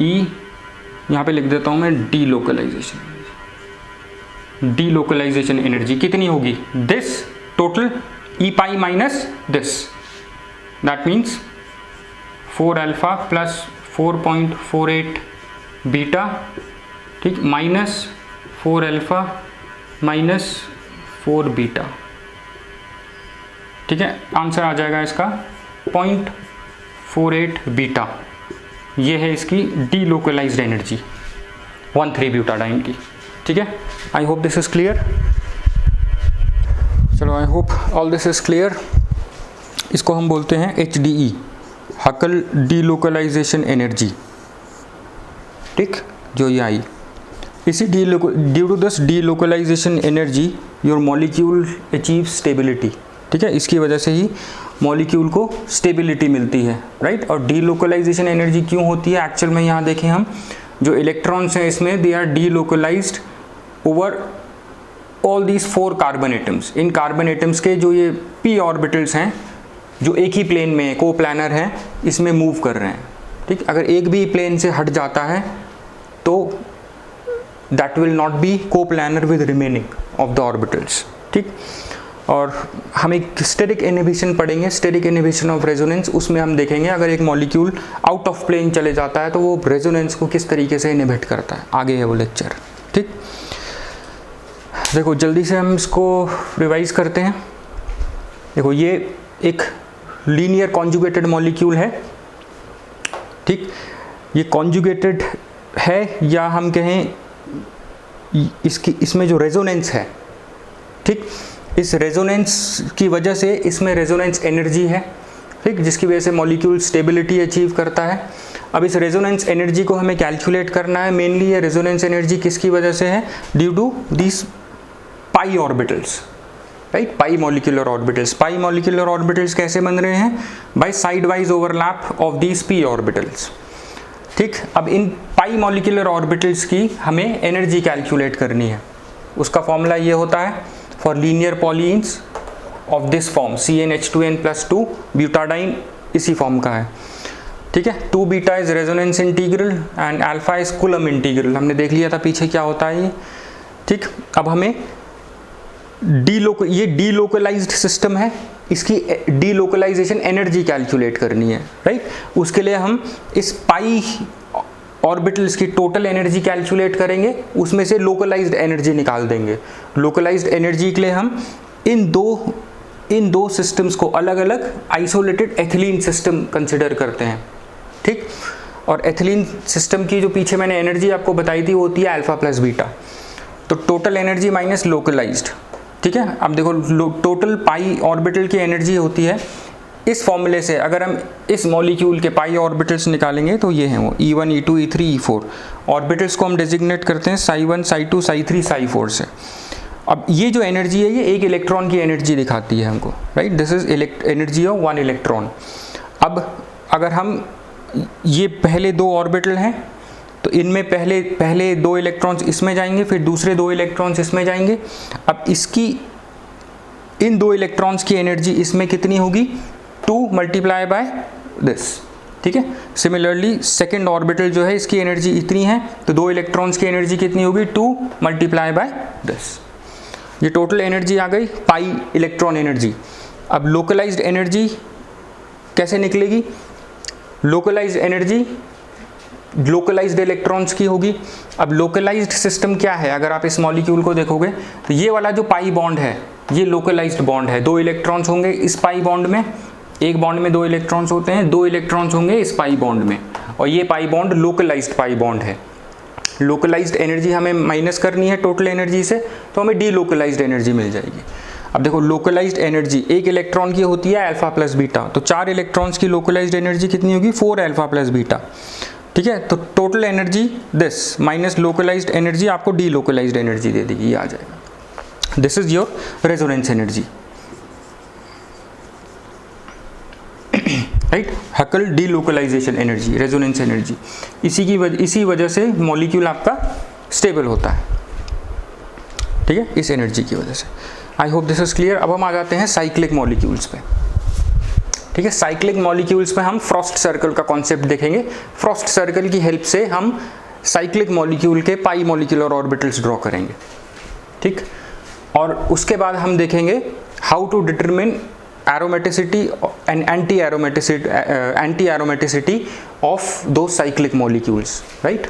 ई यहां पे लिख देता हूं मैं, डी लोकलाइजेशन एनर्जी कितनी होगी, this total E pi minus this, that means 4 alpha plus 4.48 beta, ठीक, माइनस 4 अल्फा माइनस 4 बीटा, ठीक है। आंसर आ जाएगा इसका 0.48 बीटा, ये है इसकी डी लोकलाइज्ड एनर्जी 1,3-ब्यूटाडाइन की, ठीक है। I hope this is clear. चलो, I hope all this is clear. इसको हम बोलते हैं HDE, हकल डीलोकलाइजेशन एनर्जी, ठीक, जो ये आई। इसी due to this delocalization energy your molecule achieve stability, ठीक है। इसकी वजह से ही मॉलिक्यूल को स्टेबिलिटी मिलती है, राइट। और डीलोकलाइजेशन एनर्जी क्यों होती है, एक्चुअल में यहाँ देखें हम, जो इलेक्ट्रॉन्स हैं इसमें they are delocalized over all these 4 carbon atoms. इन कार्बन एटम्स के जो ये p ऑर्बिटल्स हैं जो एक ही प्लेन में को प्लानर हैं, इसमें मूव कर रहे हैं, ठीक। अगर एक भी प्लेन से हट जाता है तो that will not be coplanar with remaining of the orbitals, ठीक। और हम एक स्टेरिक इनहिबिशन पढ़ेंगे, स्टेरिक इनहिबिशन ऑफ रेजोनेंस, उसमें हम देखेंगे अगर एक मॉलिक्यूल आउट ऑफ प्लेन चले जाता है तो वो रेजोनेंस को किस तरीके से इनहिबिट करता है, आगे है वो लेक्चर, ठीक। देखो जल्दी से हम इसको रिवाइज करते हैं। देखो ये एक लीनियर कॉन्जुगेटेड मॉलिक्यूल है, ठीक। ये कॉन्जुगेटेड है या हम कहें इसमें जो रेजोनेंस है, ठीक, इस रेजोनेंस की वजह से इसमें रेजोनेंस एनर्जी है, ठीक, जिसकी वजह से मॉलिक्यूल स्टेबिलिटी अचीव करता है। अब इस रेजोनेंस एनर्जी को हमें कैलकुलेट करना है। मेनली ये रेजोनेंस एनर्जी किसकी वजह से है, due to this pi orbitals, right, pi molecular orbitals. Pi molecular orbitals कैसे बन रहे हैं, by side wise overlap of these p orbitals, ठीक। अब इन पाई मॉलिक्यूलर ऑर्बिटल्स की हमें एनर्जी कैलकुलेट करनी है। उसका फॉर्मूला ये होता है for linear polyenes of this form CnH2n+2 butadiene, इसी फॉर्म का है, ठीक है। 2 beta is resonance integral and alpha is Coulomb integral, हमने देख लिया था पीछे क्या होता है ये, ठीक। अब हमें ये डीलोकलाइज्ड सिस्टम है, इसकी डीलोकलाइजेशन एनर्जी कैलकुलेट करनी है, राइट। उसके लिए हम इस पाई ऑर्बिटल्स की टोटल एनर्जी कैलकुलेट करेंगे, उसमें से लोकलाइज्ड एनर्जी निकाल देंगे। लोकलाइज्ड एनर्जी के लिए हम इन दो सिस्टम्स को अलग अलग आइसोलेटेड एथिलीन सिस्टम कंसिडर करते हैं, ठीक। और एथिलीन सिस्टम की जो पीछे मैंने एनर्जी आपको बताई थी वो होती है अल्फा प्लस बीटा, तो टोटल एनर्जी माइनस लोकलाइज्ड, ठीक है। अब देखो टोटल पाई ऑर्बिटल की एनर्जी होती है इस फॉर्मूले से अगर हम इस मॉलिक्यूल के पाई ऑर्बिटल्स निकालेंगे तो ये हैं वो E1 E2 E3 E4 orbitals को हम डेजिग्नेट करते हैं psi1 psi2 psi3 psi4 से। अब ये जो एनर्जी है ये एक इलेक्ट्रॉन की एनर्जी दिखाती है हमको, right, this is energy of 1 electron. अब अगर हम ये पहले 2 ऑर्बिटल हैं तो इनमें पहले 2 इलेक्ट्रॉन्स इसमें जाएंगे, फिर दूसरे 2 इलेक्ट्रॉन्स इसमें जाएंगे। अब इसकी इन 2 इलेक्ट्रॉन्स की एनर्जी इसमें कितनी होगी, 2 मल्टीप्लाई बाय दिस, ठीक है। सिमिलरली सेकेंड ऑर्बिटल जो है इसकी एनर्जी इतनी है तो 2 इलेक्ट्रॉन्स की एनर्जी कितनी होगी, 2 मल्टीप्लाई बाय दिस। ये टोटल एनर्जी आ गई पाई इलेक्ट्रॉन एनर्जी। अब लोकलाइज्ड एनर्जी कैसे निकलेगी, लोकलाइज्ड एनर्जी लोकलाइज्ड इलेक्ट्रॉन्स की होगी। अब लोकलाइज्ड सिस्टम क्या है, अगर आप इस मॉलिक्यूल को देखोगे तो ये वाला जो पाई बॉन्ड है ये लोकलाइज्ड बॉन्ड है। 2 इलेक्ट्रॉन्स होंगे इस पाई बॉन्ड में, एक बॉन्ड में 2 इलेक्ट्रॉन्स होते हैं, 2 इलेक्ट्रॉन्स होंगे इस पाई बॉन्ड में, और ये pi bond localized pi bond है। लोकलाइज्ड एनर्जी हमें माइनस करनी है टोटल एनर्जी से तो हमें डीलोकलाइज्ड एनर्जी मिल जाएगी। अब देखो लोकलाइज्ड एनर्जी एक इलेक्ट्रॉन की होती है अल्फा प्लस बीटा, तो 4 इलेक्ट्रॉन्स की लोकलाइज्ड एनर्जी कितनी होगी, 4 अल्फा प्लस बीटा, ठीक है। तो total energy this minus localised energy आपको डीलोकलाइज्ड एनर्जी दे देगी, ये आ जाएगा। This is your resonance energy, right. Huckel delocalisation energy, resonance energy, इसी वजह से मॉलिक्यूल आपका स्टेबल होता है, ठीक है, इस एनर्जी की वजह से। आई होप दिस इज क्लियर। अब हम आ जाते हैं साइक्लिक मॉलिक्यूल्स पे, ठीक है। साइक्लिक मॉलिक्यूल्स पे हम फ्रॉस्ट सर्कल का कॉन्सेप्ट देखेंगे। फ्रॉस्ट सर्कल की हेल्प से हम साइक्लिक मॉलिक्यूल के पाई मॉलिक्यूलर ऑर्बिटल्स ड्रॉ करेंगे, ठीक। और उसके बाद हम देखेंगे how to determine aromaticity and anti aromaticity of दो cyclic molecules, right,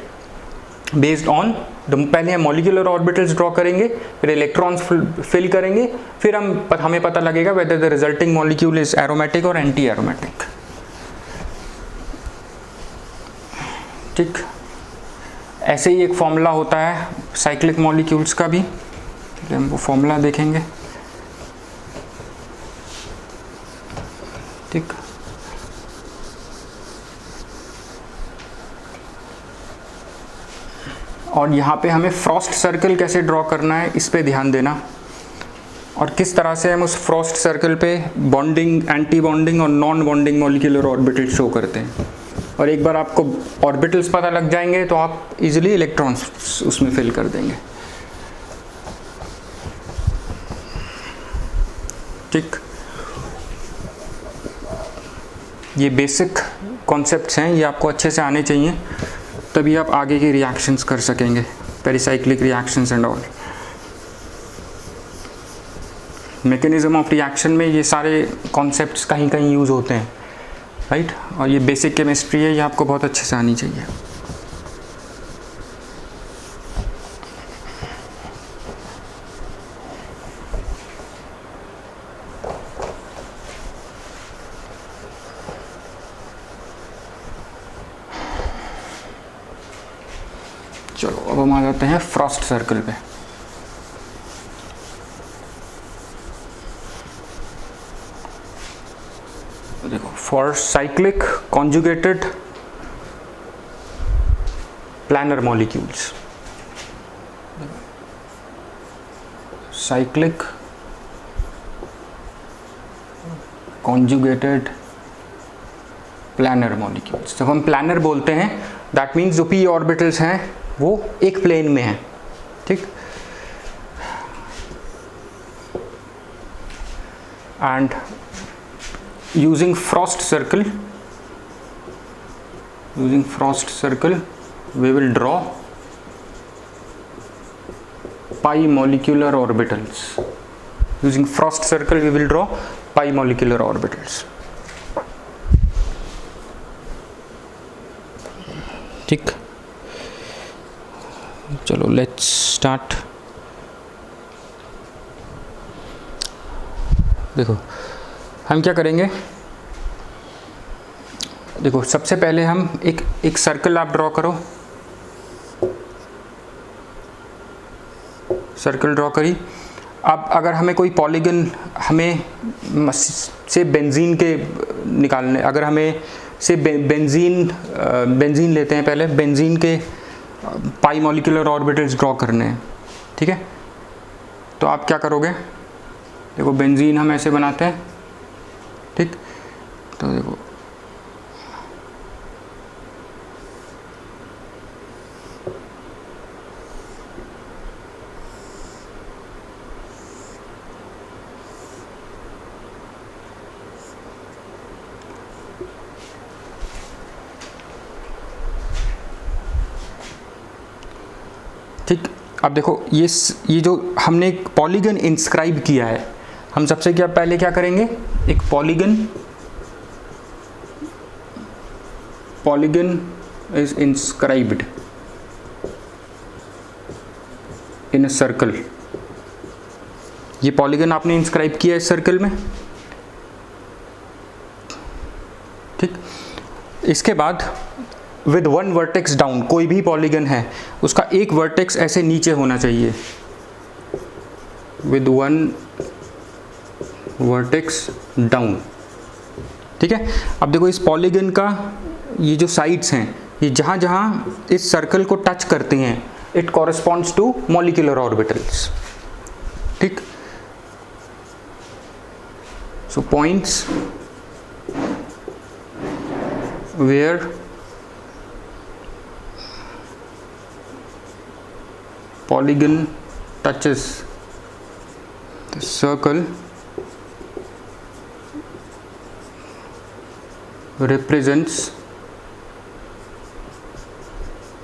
based on पहले हम मॉलिक्यूलर ऑर्बिटल्स ड्रॉ करेंगे, फिर इलेक्ट्रॉन्स फिल करेंगे, फिर हमें पता लगेगा whether the resulting molecule is aromatic और एंटी एरोमेटिक, ठीक। ऐसे ही एक फॉर्मूला होता है साइक्लिक मॉलिक्यूल्स का भी, ठीक है, हम वो फॉर्मूला देखेंगे, ठीक। और यहाँ पे हमें फ्रॉस्ट सर्कल कैसे ड्रॉ करना है इस पे ध्यान देना, और किस तरह से हम उस फ्रॉस्ट सर्कल पे बॉन्डिंग, एंटी बॉन्डिंग और non bonding molecular orbital show करते हैं। और एक बार आपको ऑर्बिटल्स पता लग जाएंगे तो आप इजीली इलेक्ट्रॉन्स उसमें फिल कर देंगे, ठीक। ये बेसिक कॉन्सेप्ट्स हैं, ये आपको अच्छे से आने चाहिए, तभी आप आगे के रिएक्शंस कर सकेंगे, pericyclic reactions and all. Mechanism of reaction में ये सारे कॉन्सेप्ट्स कहीं कहीं यूज़ होते हैं, राइट। और ये बेसिक केमिस्ट्री है, ये आपको बहुत अच्छे से आनी चाहिए। चलो अब हम आ जाते हैं फ्रॉस्ट सर्कल पे। देखो, for cyclic conjugated planar molecules, cyclic conjugated planar molecules, जब हम प्लानर बोलते हैं दैट मीन्स जो पी ऑर्बिटल्स हैं वो एक प्लेन में है, ठीक। And using frost circle we will draw pi molecular orbitals. Using frost circle we will draw pi molecular orbitals, ठीक। चलो लेट्स स्टार्ट। देखो हम क्या करेंगे, देखो सबसे पहले हम एक सर्कल आप ड्रॉ करो, सर्कल ड्रॉ करी। अब अगर हमें कोई पॉलीगन हमें से बेंजीन के निकालने, अगर हमें से बेंजीन लेते हैं, पहले बेंजीन के पाई मॉलिक्यूलर ऑर्बिटल्स ड्रॉ करने हैं, ठीक है। तो आप क्या करोगे, देखो बेंजीन हम ऐसे बनाते हैं, ठीक। तो देखो ठीक। अब देखो ये जो हमने एक पॉलीगन इंस्क्राइब किया है, हम सबसे पहले क्या करेंगे, एक polygon is inscribed in a circle. ये पॉलीगन आपने इंस्क्राइब किया है सर्कल में, ठीक। इसके बाद विद वन वर्टेक्स डाउन, कोई भी पॉलीगन है उसका एक वर्टेक्स ऐसे नीचे होना चाहिए, विद वन वर्टेक्स डाउन, ठीक है। अब देखो इस पॉलीगन का ये जो साइड्स हैं, ये जहाँ जहाँ इस सर्कल को टच करते हैं, it corresponds to molecular orbitals, ठीक। So points where polygon touches the circle represents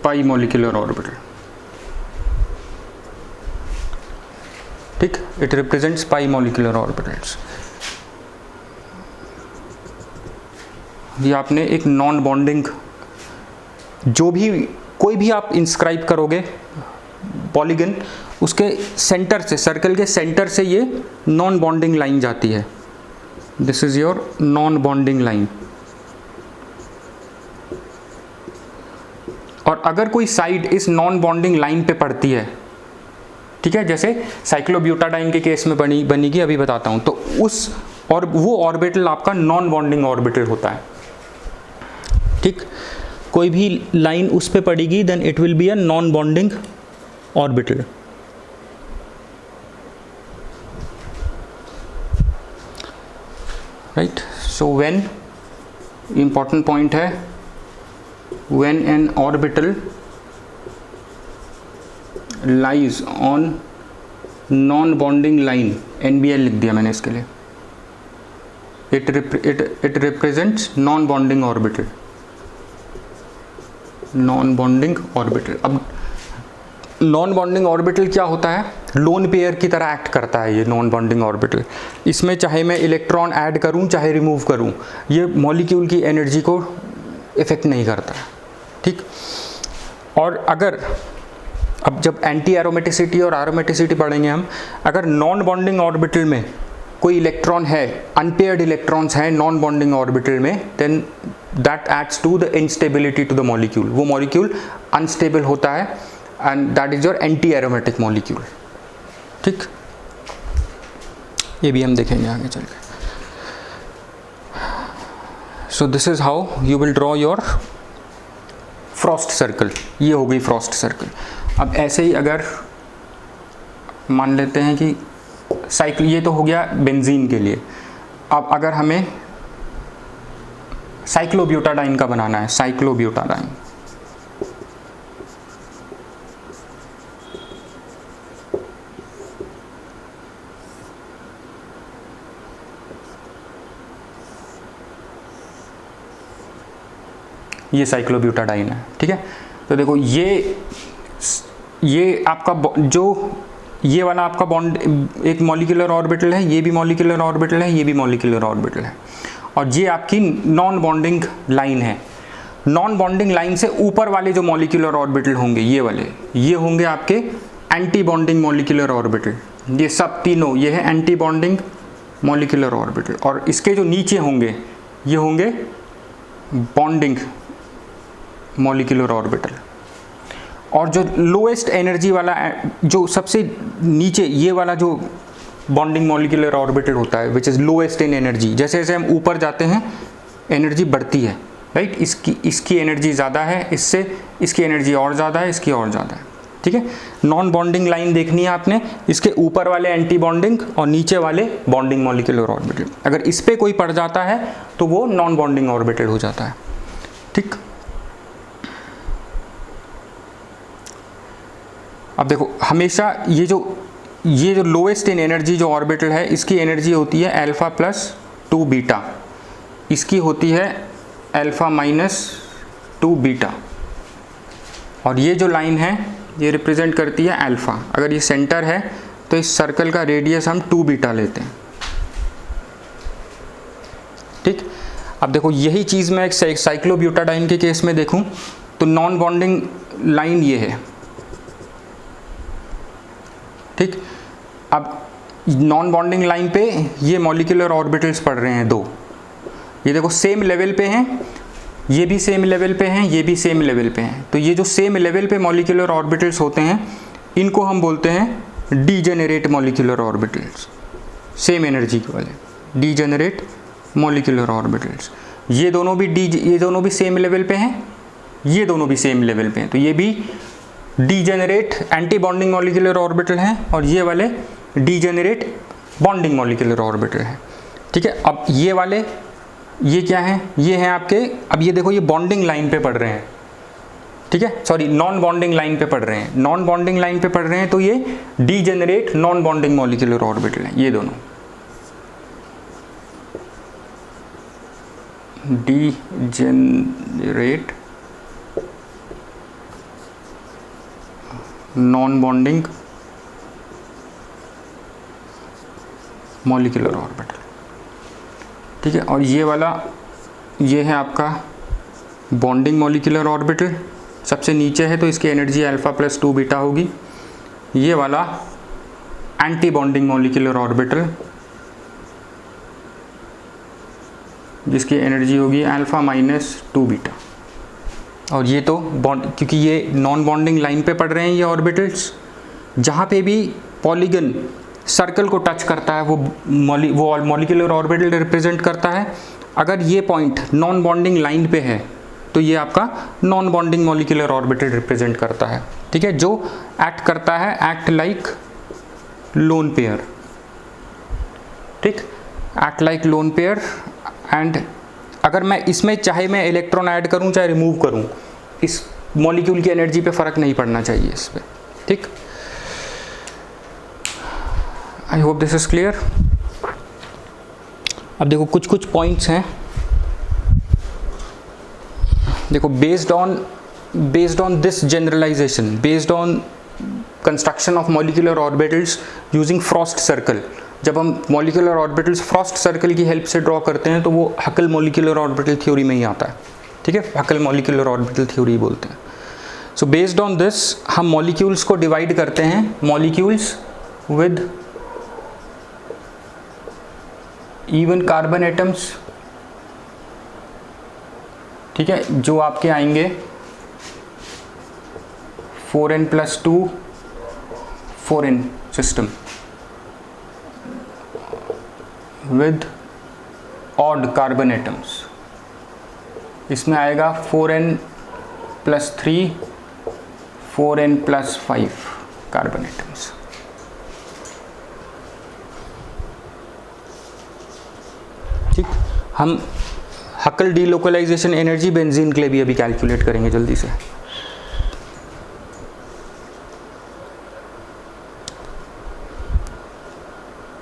pi molecular orbital, ठीक। it represents pi molecular orbitals। ये आपने एक नॉन बॉन्डिंग, जो भी कोई भी आप इंस्क्राइब करोगे पॉलीगन, उसके सेंटर से, सर्कल के सेंटर से ये नॉन बॉन्डिंग लाइन जाती है, this is your non bonding line. और अगर कोई साइड इस नॉन बॉन्डिंग लाइन पे पड़ती है, ठीक है, जैसे साइक्लोब्यूटाडाइन के केस में बनेगी, अभी बताता हूं, तो उस और वो ऑर्बिटल आपका नॉन बॉन्डिंग ऑर्बिटल होता है, ठीक। कोई भी लाइन उस पे पड़ेगी, then it will be a non bonding orbital। right, so when, important point है, when an orbital lies on non bonding line, NBL लिख दिया मैंने इसके लिए, it represents non bonding orbital, non bonding orbital। अब नॉन बॉन्डिंग ऑर्बिटल क्या होता है, लोन पेयर की तरह एक्ट करता है ये नॉन बॉन्डिंग ऑर्बिटल। इसमें चाहे मैं इलेक्ट्रॉन ऐड करूं चाहे रिमूव करूं, ये मॉलिक्यूल की एनर्जी को इफेक्ट नहीं करता, ठीक। और अगर अब जब एंटी एरोमेटिसिटी और एरोमेटिसिटी पढ़ेंगे हम, अगर नॉन बॉन्डिंग ऑर्बिटल में कोई इलेक्ट्रॉन है, अनपेयर्ड इलेक्ट्रॉन्स हैं नॉन बॉन्डिंग ऑर्बिटल में, then that adds to the instability to the molecule, वो मॉलिक्यूल अनस्टेबल होता है, and that is your anti aromatic molecule, ठीक। ये भी हम देखेंगे आगे चल के। So this is how you will draw your Frost circle. ये हो गई फ्रॉस्ट सर्कल। अब ऐसे ही अगर मान लेते हैं कि साइकिल, ये तो हो गया बेंजीन के लिए। अब अगर हमें साइक्लोब्यूटाडाइन का बनाना है, साइक्लोब्यूटाडाइन, ये साइक्लोब्यूटाडाइन है, ठीक है। तो देखो ये आपका जो ये वाला आपका बॉन्ड एक मॉलिक्यूलर ऑर्बिटल है, ये भी मॉलिक्यूलर ऑर्बिटल है, ये भी मॉलिक्यूलर ऑर्बिटल है, और ये आपकी नॉन बॉन्डिंग लाइन है। नॉन बॉन्डिंग लाइन से ऊपर वाले जो मॉलिक्यूलर ऑर्बिटल होंगे, ये वाले, ये होंगे आपके एंटी बॉन्डिंग मॉलिक्यूलर ऑर्बिटल। ये सब तीनों, ये है एंटी बॉन्डिंग मॉलिक्यूलर ऑर्बिटल, और इसके जो नीचे होंगे ये होंगे बॉन्डिंग मॉलिक्यूलर ऑर्बिटल। और जो लोएस्ट एनर्जी वाला, जो सबसे नीचे ये वाला जो बॉन्डिंग मॉलिक्यूलर ऑर्बिटल होता है which is lowest in energy. जैसे जैसे हम ऊपर जाते हैं एनर्जी बढ़ती है, राइट। इसकी एनर्जी ज़्यादा है, इससे इसकी एनर्जी और ज़्यादा है, इसकी और ज़्यादा है, ठीक है। नॉन बॉन्डिंग लाइन देखनी है आपने, इसके ऊपर वाले एंटी बॉन्डिंग और नीचे वाले बॉन्डिंग मॉलिक्यूलर ऑर्बिटल। अगर इस पर कोई पड़ जाता है तो वो नॉन बॉन्डिंग ऑर्बिटल हो जाता है, ठीक। अब देखो हमेशा ये जो लोएस्ट इन एनर्जी जो ऑर्बिटल है, इसकी एनर्जी होती है अल्फा प्लस 2 बीटा, इसकी होती है अल्फा माइनस 2 बीटा, और ये जो लाइन है ये रिप्रेजेंट करती है अल्फा। अगर ये सेंटर है तो इस सर्कल का रेडियस हम 2 बीटा लेते हैं, ठीक। अब देखो यही चीज़ मैं एक साइक्लोब्यूटाडाइन के केस में देखूं तो नॉन बॉन्डिंग लाइन ये है, ठीक। अब नॉन बॉन्डिंग लाइन पे ये मॉलिक्यूलर ऑर्बिटल्स पड़ रहे हैं 2, ये देखो सेम लेवल पे हैं, ये भी सेम लेवल पे हैं, ये भी सेम लेवल पे हैं। तो ये जो सेम लेवल पे मॉलिक्यूलर ऑर्बिटल्स होते हैं इनको हम बोलते हैं degenerate molecular orbitals, same energy के वाले डीजेनरेट मॉलिक्यूलर ऑर्बिटल्स। ये दोनों भी सेम लेवल पे हैं, ये दोनों भी सेम लेवल पे हैं, तो ये भी degenerate anti bonding molecular orbital हैं और ये वाले डीजेनरेट बॉन्डिंग मॉलिक्यूलर ऑर्बिटल हैं, ठीक है। अब ये वाले ये क्या हैं, ये हैं आपके, अब ये देखो ये बॉन्डिंग लाइन पे पढ़ रहे हैं, ठीक है, सॉरी नॉन बॉन्डिंग लाइन पे पढ़ रहे हैं, नॉन बॉन्डिंग लाइन पे पढ़ रहे हैं, तो ये degenerate non bonding molecular orbital हैं, ये दोनों degenerate non bonding molecular orbital, ठीक है। और ये वाला ये है आपका बॉन्डिंग मॉलिक्यूलर ऑर्बिटल, सबसे नीचे है तो इसकी एनर्जी अल्फा प्लस 2 बीटा होगी। ये वाला एंटी बॉन्डिंग मॉलिक्यूलर ऑर्बिटल जिसकी एनर्जी होगी अल्फा माइनस 2 बीटा। और ये तो क्योंकि ये नॉन बॉन्डिंग लाइन पे पड़ रहे हैं ये ऑर्बिटल्स, जहाँ पे भी पॉलीगन सर्कल को टच करता है वो मॉलिक्यूलर ऑर्बिटल रिप्रेजेंट करता है। अगर ये पॉइंट नॉन बॉन्डिंग लाइन पे है तो ये आपका non bonding molecular orbital represent करता है, ठीक है, जो एक्ट करता है एक्ट लाइक लोन पेयर, ठीक, act like lone pair. And अगर मैं इसमें चाहे मैं इलेक्ट्रॉन ऐड करूं चाहे रिमूव करूं, इस मॉलिक्यूल की एनर्जी पे फ़र्क नहीं पड़ना चाहिए इस पर, ठीक। I hope this is clear. अब देखो कुछ कुछ पॉइंट्स हैं, देखो based on this generalization, based on construction of molecular orbitals using Frost circle, जब हम मॉलिक्यूलर ऑर्बिटल्स फ्रॉस्ट सर्कल की हेल्प से ड्रॉ करते हैं तो वो हकल मॉलिक्यूलर ऑर्बिटल थ्योरी में ही आता है, ठीक है, हकल मॉलिक्यूलर ऑर्बिटल थ्योरी बोलते हैं। सो बेस्ड ऑन दिस हम मॉलिक्यूल्स को डिवाइड करते हैं, molecules with even carbon atoms, ठीक है, जो आपके आएंगे 4n+2 4n system with odd carbon atoms, इसमें आएगा 4n+3 4n+5 कार्बन एटम्स, ठीक। हम हकल डीलोकलाइजेशन एनर्जी बेंजीन के लिए भी अभी कैलकुलेट करेंगे जल्दी से,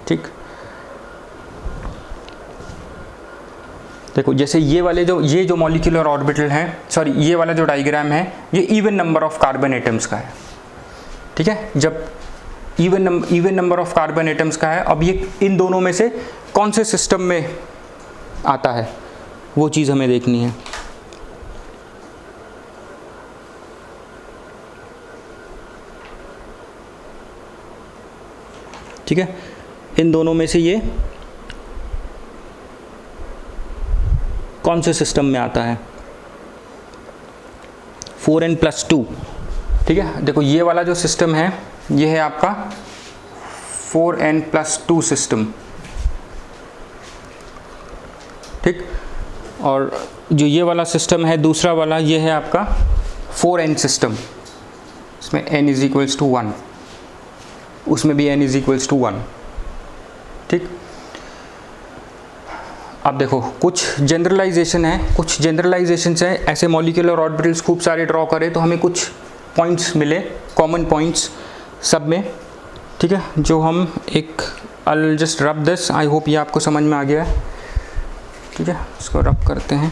ठीक। देखो जैसे ये जो मॉलिक्यूलर ऑर्बिटल है, सॉरी ये वाला जो डायग्राम है ये even number of carbon atoms का है, ठीक है। जब even number of carbon atoms का है, अब ये इन दोनों में से कौन से सिस्टम में आता है वो चीज़ हमें देखनी है, ठीक है। इन दोनों में से ये कौन से सिस्टम में आता है, 4n+2, ठीक है। देखो ये वाला जो सिस्टम है ये है आपका 4n+2 सिस्टम, ठीक। और जो ये वाला सिस्टम है दूसरा वाला, ये है आपका 4n सिस्टम, इसमें n = 1, उसमें भी n = 1, ठीक। अब देखो कुछ जनरलाइजेशन है, कुछ जनरलाइजेशंस हैं, ऐसे मॉलिक्यूलर ऑर्बिटल्स खूब सारे ड्रॉ करें तो हमें कुछ पॉइंट्स मिले, कॉमन पॉइंट्स सब में, ठीक है। जो हम एक I just rub this, I hope ये आपको समझ में आ गया है, ठीक है। इसको रब करते हैं।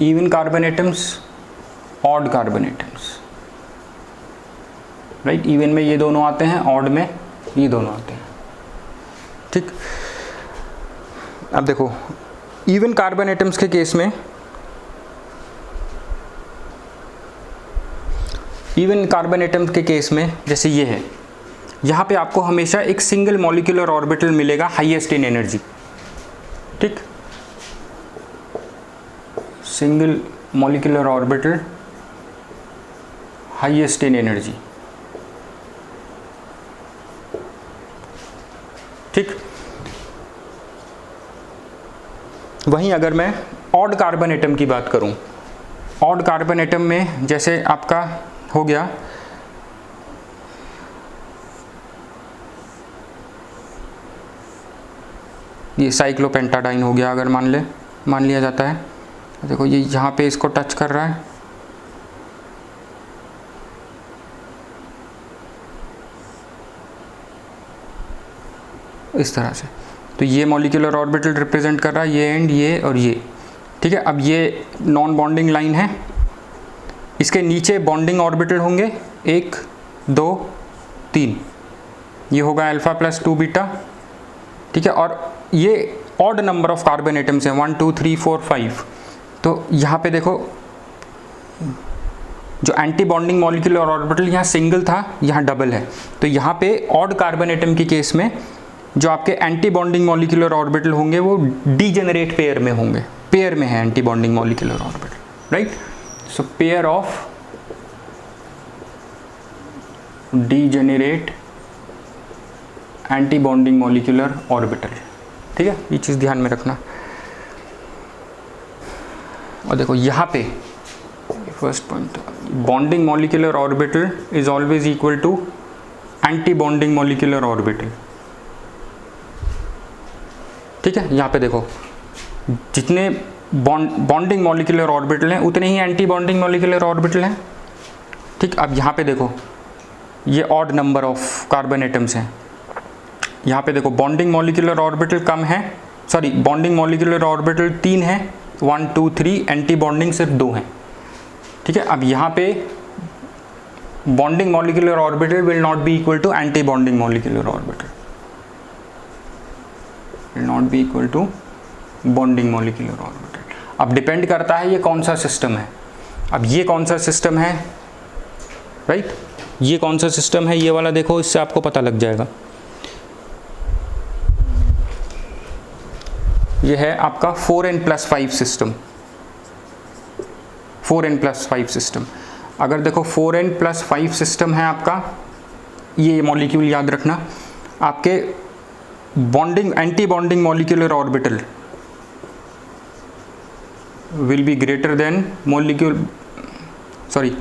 Even carbon atoms, odd carbon atoms, right. Even में ये दोनों आते हैं, ऑड में ये दोनों आते हैं, ठीक। अब देखो इवन कार्बन एटम्स के केस में, इवन कार्बन एटम्स के केस में जैसे ये है, यहाँ पे आपको हमेशा एक सिंगल मॉलिक्यूलर ऑर्बिटल मिलेगा हाईएस्ट इन एनर्जी, ठीक। Single molecular orbital highest in energy, ठीक। वहीं अगर मैं ऑड कार्बन एटम की बात करूं, ऑड कार्बन एटम में जैसे आपका हो गया ये साइक्लोपेंटाडाइन हो गया, अगर मान लिया जाता है, देखो ये यहाँ पे इसको टच कर रहा है, इस तरह से, तो ये मॉलिक्यूलर ऑर्बिटल रिप्रेजेंट कर रहा है ये एंड, ये और ये, ठीक है। अब ये नॉन बॉन्डिंग लाइन है, इसके नीचे बॉन्डिंग ऑर्बिटल होंगे 1 2 3, ये होगा α+2 बीटा, ठीक है। और ये odd number of carbon atoms हैं 1 2 3 4 5, तो यहाँ पे देखो जो एंटी बॉन्डिंग मॉलिक्यूलर ऑर्बिटल यहाँ सिंगल था, यहाँ डबल है, तो यहाँ पे ऑड कार्बन एटम के केस में जो आपके एंटी बॉन्डिंग मॉलिक्यूलर ऑर्बिटल होंगे वो डीजेनरेट पेयर में होंगे, पेयर में है anti bonding molecular orbital, right. So pair of degenerate anti bonding molecular orbital, ठीक है। ये चीज़ ध्यान में रखना। और देखो यहाँ पे first point, bonding molecular orbital is always equal to anti bonding molecular orbital, ठीक है। यहाँ पे देखो जितने बॉन्डिंग मॉलिक्यूलर ऑर्बिटल हैं उतने ही एंटी बॉन्डिंग मॉलिक्यूलर ऑर्बिटल हैं, ठीक। अब यहाँ पे देखो ये odd number of carbon atoms हैं, यहाँ पे देखो बॉन्डिंग मॉलिक्यूलर ऑर्बिटल कम है, सॉरी बॉन्डिंग मॉलिक्यूलर ऑर्बिटल 3 है, 1 2 3, एंटी बॉन्डिंग सिर्फ 2 हैं, ठीक है। अब यहाँ पे bonding molecular orbital will not be equal to anti bonding molecular orbital, will not be equal to bonding molecular orbital. अब डिपेंड करता है ये कौन सा सिस्टम है, अब ये कौन सा सिस्टम है, राइट। ये कौन सा सिस्टम है, ये वाला देखो, इससे आपको पता लग जाएगा। ये है आपका 4n+5 सिस्टम, 4n+5 सिस्टम। अगर देखो 4n+5 सिस्टम है आपका, ये मॉलिक्यूल याद रखना, आपके bonding anti bonding molecular orbital will be greater than molecule, sorry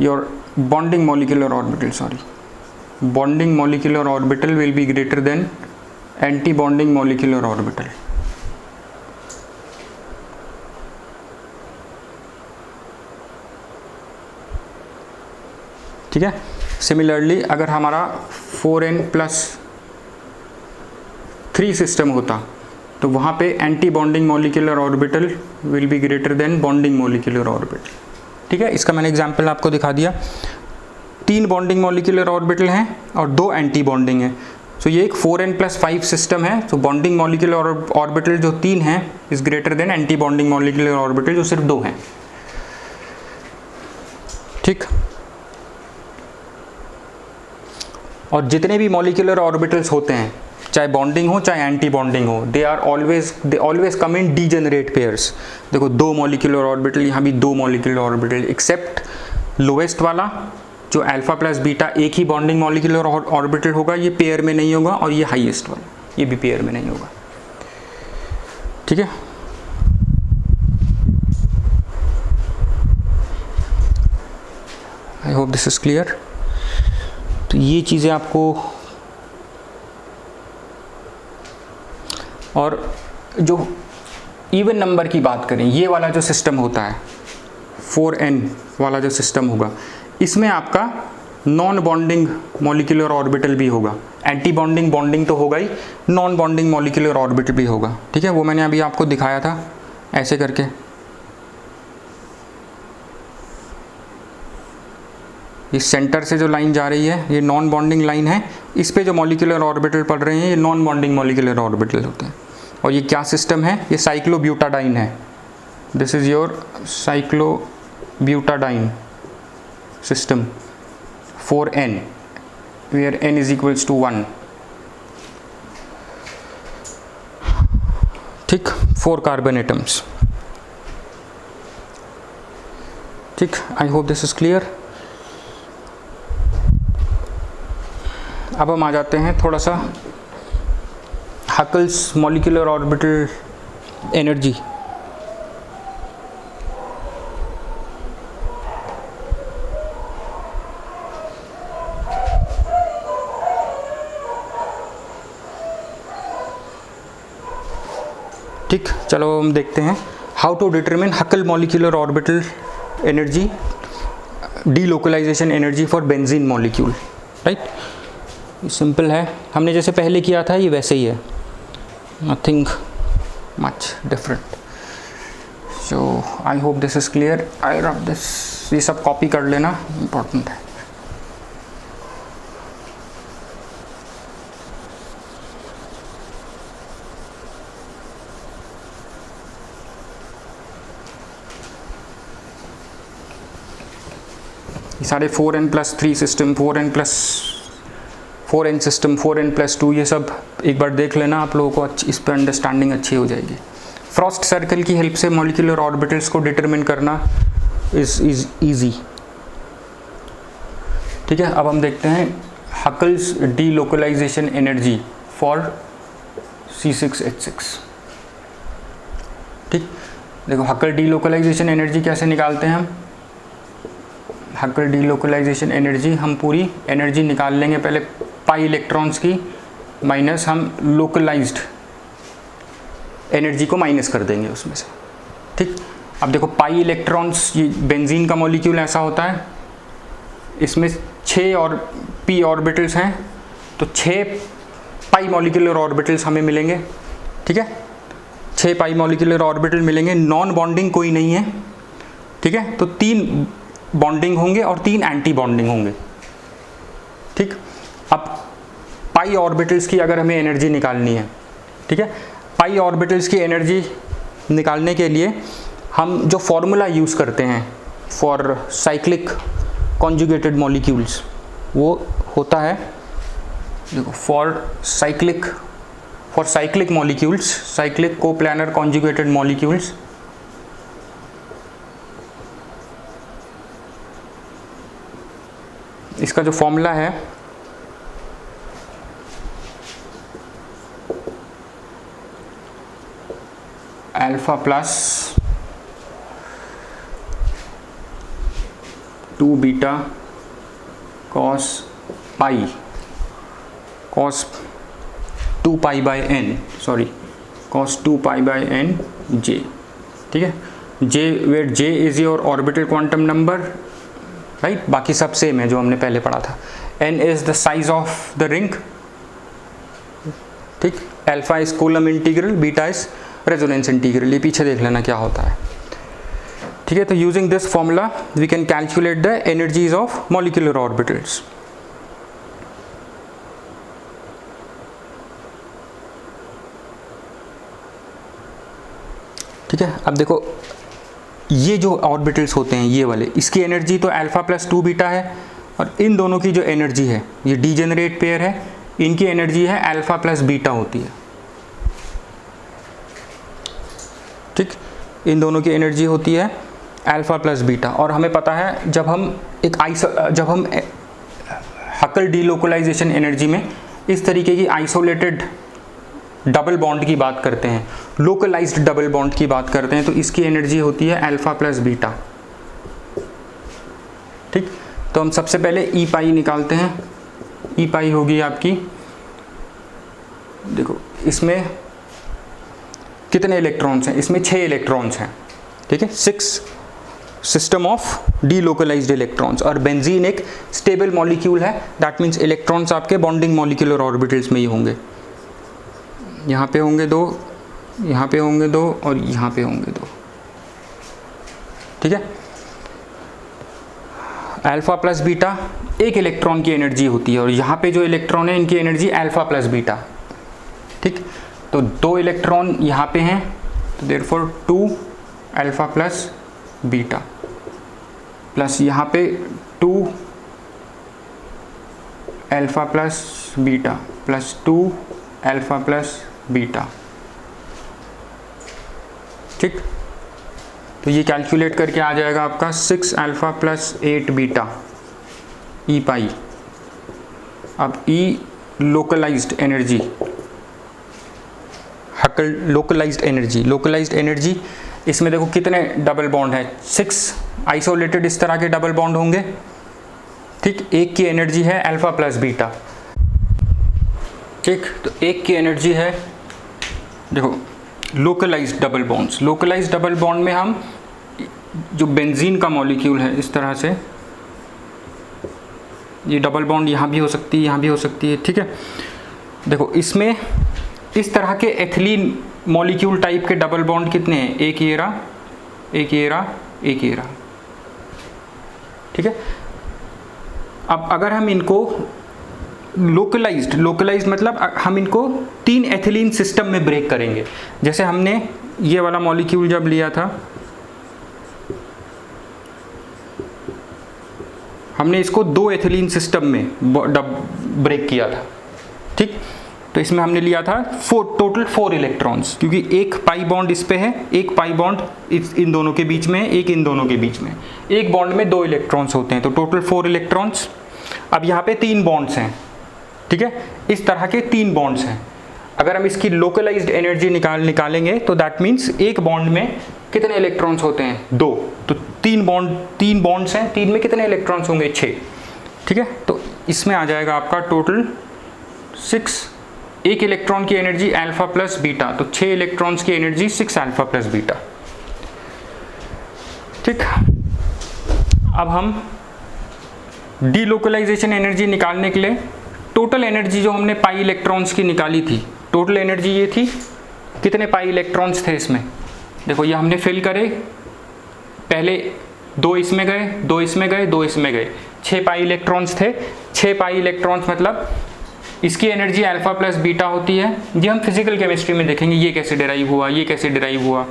your bonding molecular orbital, sorry, bonding molecular orbital will be greater than anti-bonding molecular orbital. ठीक है। सिमिलरली अगर हमारा 4n+3 सिस्टम होता तो वहाँ पे anti bonding molecular orbital will be greater than bonding molecular orbital. ठीक है, इसका मैंने एग्जांपल आपको दिखा दिया। 3 बॉन्डिंग मोलिकुलर ऑर्बिटल हैं और 2 एंटी बॉन्डिंग हैं। सो ये एक 4n+5 सिस्टम है। तो बॉन्डिंग मोलिकुलर ऑर्बिटल जो 3 हैं is greater than anti bonding molecular orbital जो सिर्फ 2 हैं। ठीक, और जितने भी मॉलिक्यूलर ऑर्बिटल्स होते हैं, चाहे बॉन्डिंग हो चाहे एंटी बॉन्डिंग हो, they always come in degenerate pairs. देखो 2 मॉलिक्यूलर ऑर्बिटल, यहाँ भी 2 मॉलिक्यूलर ऑर्बिटल, एक्सेप्ट लोएस्ट वाला जो अल्फा प्लस बीटा एक ही बॉन्डिंग मॉलिक्यूलर ऑर्बिटल होगा, ये पेयर में नहीं होगा, और ये हाईएस्ट वाला ये भी पेयर में नहीं होगा। ठीक है, I hope this is clear. तो ये चीज़ें आपको, और जो इवन नंबर की बात करें, ये वाला जो सिस्टम होता है 4n वाला जो सिस्टम होगा, इसमें आपका नॉन बॉन्डिंग मॉलिक्यूलर ऑर्बिटल भी होगा। एंटी बॉन्डिंग बॉन्डिंग तो होगा ही, नॉन बॉन्डिंग मॉलिक्यूलर ऑर्बिटल भी होगा। ठीक है, वो मैंने अभी आपको दिखाया था ऐसे करके। इस सेंटर से जो लाइन जा रही है ये नॉन बॉन्डिंग लाइन है, इस पे जो मॉलिक्यूलर ऑर्बिटल पड़ रहे हैं ये नॉन बॉन्डिंग मॉलिक्यूलर ऑर्बिटल होते हैं। और ये क्या सिस्टम है? ये साइक्लोब्यूटाडाइन है। This is your cyclobutadiene system 4n where n is equals to 1। ठीक, 4 कार्बन एटम्स। ठीक, I hope this is clear. अब हम आ जाते हैं थोड़ा सा हकल्स मॉलिक्यूलर ऑर्बिटल एनर्जी। ठीक, चलो हम देखते हैं how to determine Huckel molecular orbital energy, delocalisation energy for benzene molecule. Right, simple है, हमने जैसे पहले किया था ये वैसे ही है, nothing much different. So I hope this is clear. I rub this, ये सब कॉपी कर लेना, इम्पोर्टेंट है। ये सारे 4n+3 system, 4n system, 4n+2, ये सब एक बार देख लेना, आप लोगों को इस पर अंडरस्टैंडिंग अच्छी हो जाएगी। फ्रॉस्ट सर्कल की हेल्प से मॉलिक्यूलर ऑर्बिटल्स को डिटरमिन करना इज ईजी। ठीक है, अब हम देखते हैं Huckel's delocalisation energy for C6H6। ठीक, देखो हकल डीलोकलाइजेशन एनर्जी कैसे निकालते हैं हम। हकल डीलोकलाइजेशन एनर्जी, हम पूरी एनर्जी निकाल लेंगे पहले पाई इलेक्ट्रॉन्स की, माइनस हम लोकलाइज्ड एनर्जी को माइनस कर देंगे उसमें से। ठीक, अब देखो पाई इलेक्ट्रॉन्स, ये बेंजीन का मॉलिक्यूल ऐसा होता है, इसमें 6 और p ऑर्बिटल्स हैं, तो 6 पाई मॉलिक्यूलर ऑर्बिटल्स हमें मिलेंगे। ठीक है, 6 पाई मॉलिक्यूलर ऑर्बिटल मिलेंगे, नॉन बॉन्डिंग कोई नहीं है। ठीक है, तो 3 बॉन्डिंग होंगे और 3 एंटी बॉन्डिंग होंगे। ठीक, अब पाई ऑर्बिटल्स की अगर हमें एनर्जी निकालनी है, ठीक है, पाई ऑर्बिटल्स की एनर्जी निकालने के लिए हम जो फॉर्मूला यूज़ करते हैं फॉर साइक्लिक कॉन्जुगेटेड मॉलिक्यूल्स, वो होता है, देखो for cyclic molecules, cyclic coplanar conjugated molecules, इसका जो फॉर्मूला है alpha plus 2 beta cos pi cos 2 pi by n, sorry cos 2 pi by n j, ठीक है। j where j is your orbital quantum number, right, बाकी सब same है जो हमने पहले पढ़ा था। n is the size of the ring, ठीक। Alpha is Coulomb integral, beta is resonance integral, ये पीछे देख लेना क्या होता है, ठीक है। तो using this formula we can calculate the energies of molecular orbitals. ठीक है, अब देखो ये जो ऑर्बिटल्स होते हैं ये वाले, इसकी एनर्जी तो अल्फा प्लस 2 बीटा है, और इन दोनों की जो एनर्जी है, ये डीजेनरेट पेयर है, इनकी एनर्जी है अल्फा प्लस बीटा होती है, ठीक। इन दोनों की एनर्जी होती है अल्फा प्लस बीटा, और हमें पता है जब हम हकल डीलोकलाइजेशन एनर्जी में इस तरीके की आइसोलेटेड डबल बॉन्ड की बात करते हैं, लोकलाइज्ड डबल बॉन्ड की बात करते हैं, तो इसकी एनर्जी होती है अल्फा प्लस बीटा, ठीक। तो हम सबसे पहले ई पाई निकालते हैं। ई पाई होगी आपकी, देखो इसमें कितने इलेक्ट्रॉन्स हैं, इसमें 6 इलेक्ट्रॉन्स हैं, ठीक है, 6 सिस्टम ऑफ डीलोकलाइज्ड इलेक्ट्रॉन्स, और बेंजीन एक स्टेबल मॉलिक्यूल है, दैट मीन्स इलेक्ट्रॉन्स आपके बॉन्डिंग मॉलिक्यूलर ऑर्बिटल्स में ही होंगे। यहाँ पे होंगे 2, यहाँ पे होंगे 2, और यहाँ पे होंगे 2, ठीक है। अल्फा प्लस बीटा एक इलेक्ट्रॉन की एनर्जी होती है, और यहाँ पे जो इलेक्ट्रॉन है इनकी एनर्जी अल्फा प्लस बीटा, ठीक। तो 2 इलेक्ट्रॉन यहाँ पे हैं, तो therefore 2 alpha plus beta, plus यहाँ पे 2 alpha plus beta, plus 2 alpha plus beta, ठीक। तो ये कैलकुलेट करके आ जाएगा आपका 6 अल्फा प्लस 8 बीटा ई पाई। अब ई लोकलाइज्ड एनर्जी, हकल लोकलाइज्ड एनर्जी, इसमें देखो कितने डबल बॉन्ड है, 6 आइसोलेटेड इस तरह के डबल बॉन्ड होंगे, ठीक। एक की एनर्जी है अल्फा प्लस बीटा, ठीक। तो एक की एनर्जी है, देखो localized double bonds, localized double bond में हम जो बेंजीन का मॉलिक्यूल है इस तरह से, ये डबल बॉन्ड यहाँ भी हो सकती है, यहाँ भी हो सकती है, ठीक है। देखो इसमें इस तरह के एथिलीन मॉलिक्यूल टाइप के डबल बॉन्ड कितने हैं, एक ये रहा, एक ये रहा, एक ये रहा, ठीक है। अब अगर हम इनको लोकलाइज्ड मतलब हम इनको 3 एथिलीन सिस्टम में ब्रेक करेंगे। जैसे हमने ये वाला मॉलिक्यूल जब लिया था, हमने इसको 2 एथिलीन सिस्टम में ब्रेक किया था, ठीक। तो इसमें हमने लिया था टोटल 4 इलेक्ट्रॉन्स, क्योंकि एक पाई बॉन्ड इस पे है, एक पाई बॉन्ड इन दोनों के बीच में है, एक इन दोनों के बीच में, एक बॉन्ड में 2 इलेक्ट्रॉन्स होते हैं, तो टोटल 4 इलेक्ट्रॉन्स। अब यहाँ पे 3 बॉन्ड्स हैं, ठीक है, इस तरह के 3 बॉन्ड्स हैं। अगर हम इसकी लोकलाइज्ड एनर्जी निकालेंगे तो दैट मीन्स एक बॉन्ड में कितने इलेक्ट्रॉन्स होते हैं, 2, तो 3 बॉन्ड्स हैं, 3 में कितने इलेक्ट्रॉन्स होंगे, 6, ठीक है। तो इसमें आ जाएगा आपका टोटल 6, एक इलेक्ट्रॉन की एनर्जी अल्फा प्लस बीटा, तो 6 इलेक्ट्रॉन्स की एनर्जी 6 अल्फा प्लस बीटा, ठीक। अब हम डीलोकलाइजेशन एनर्जी निकालने के लिए टोटल एनर्जी जो हमने पाई इलेक्ट्रॉन्स की निकाली थी, टोटल एनर्जी ये थी, कितने पाई इलेक्ट्रॉन्स थे इसमें, देखो ये हमने फिल करे, पहले 2 इसमें गए, 2 इसमें गए, 2 इसमें गए, 6 पाई इलेक्ट्रॉन्स थे। 6 पाई इलेक्ट्रॉन्स मतलब इसकी एनर्जी अल्फा प्लस बीटा होती है। ये हम फिजिकल केमिस्ट्री में देखेंगे ये कैसे डिराइव हुआ, ये कैसे डिराइव हुआ,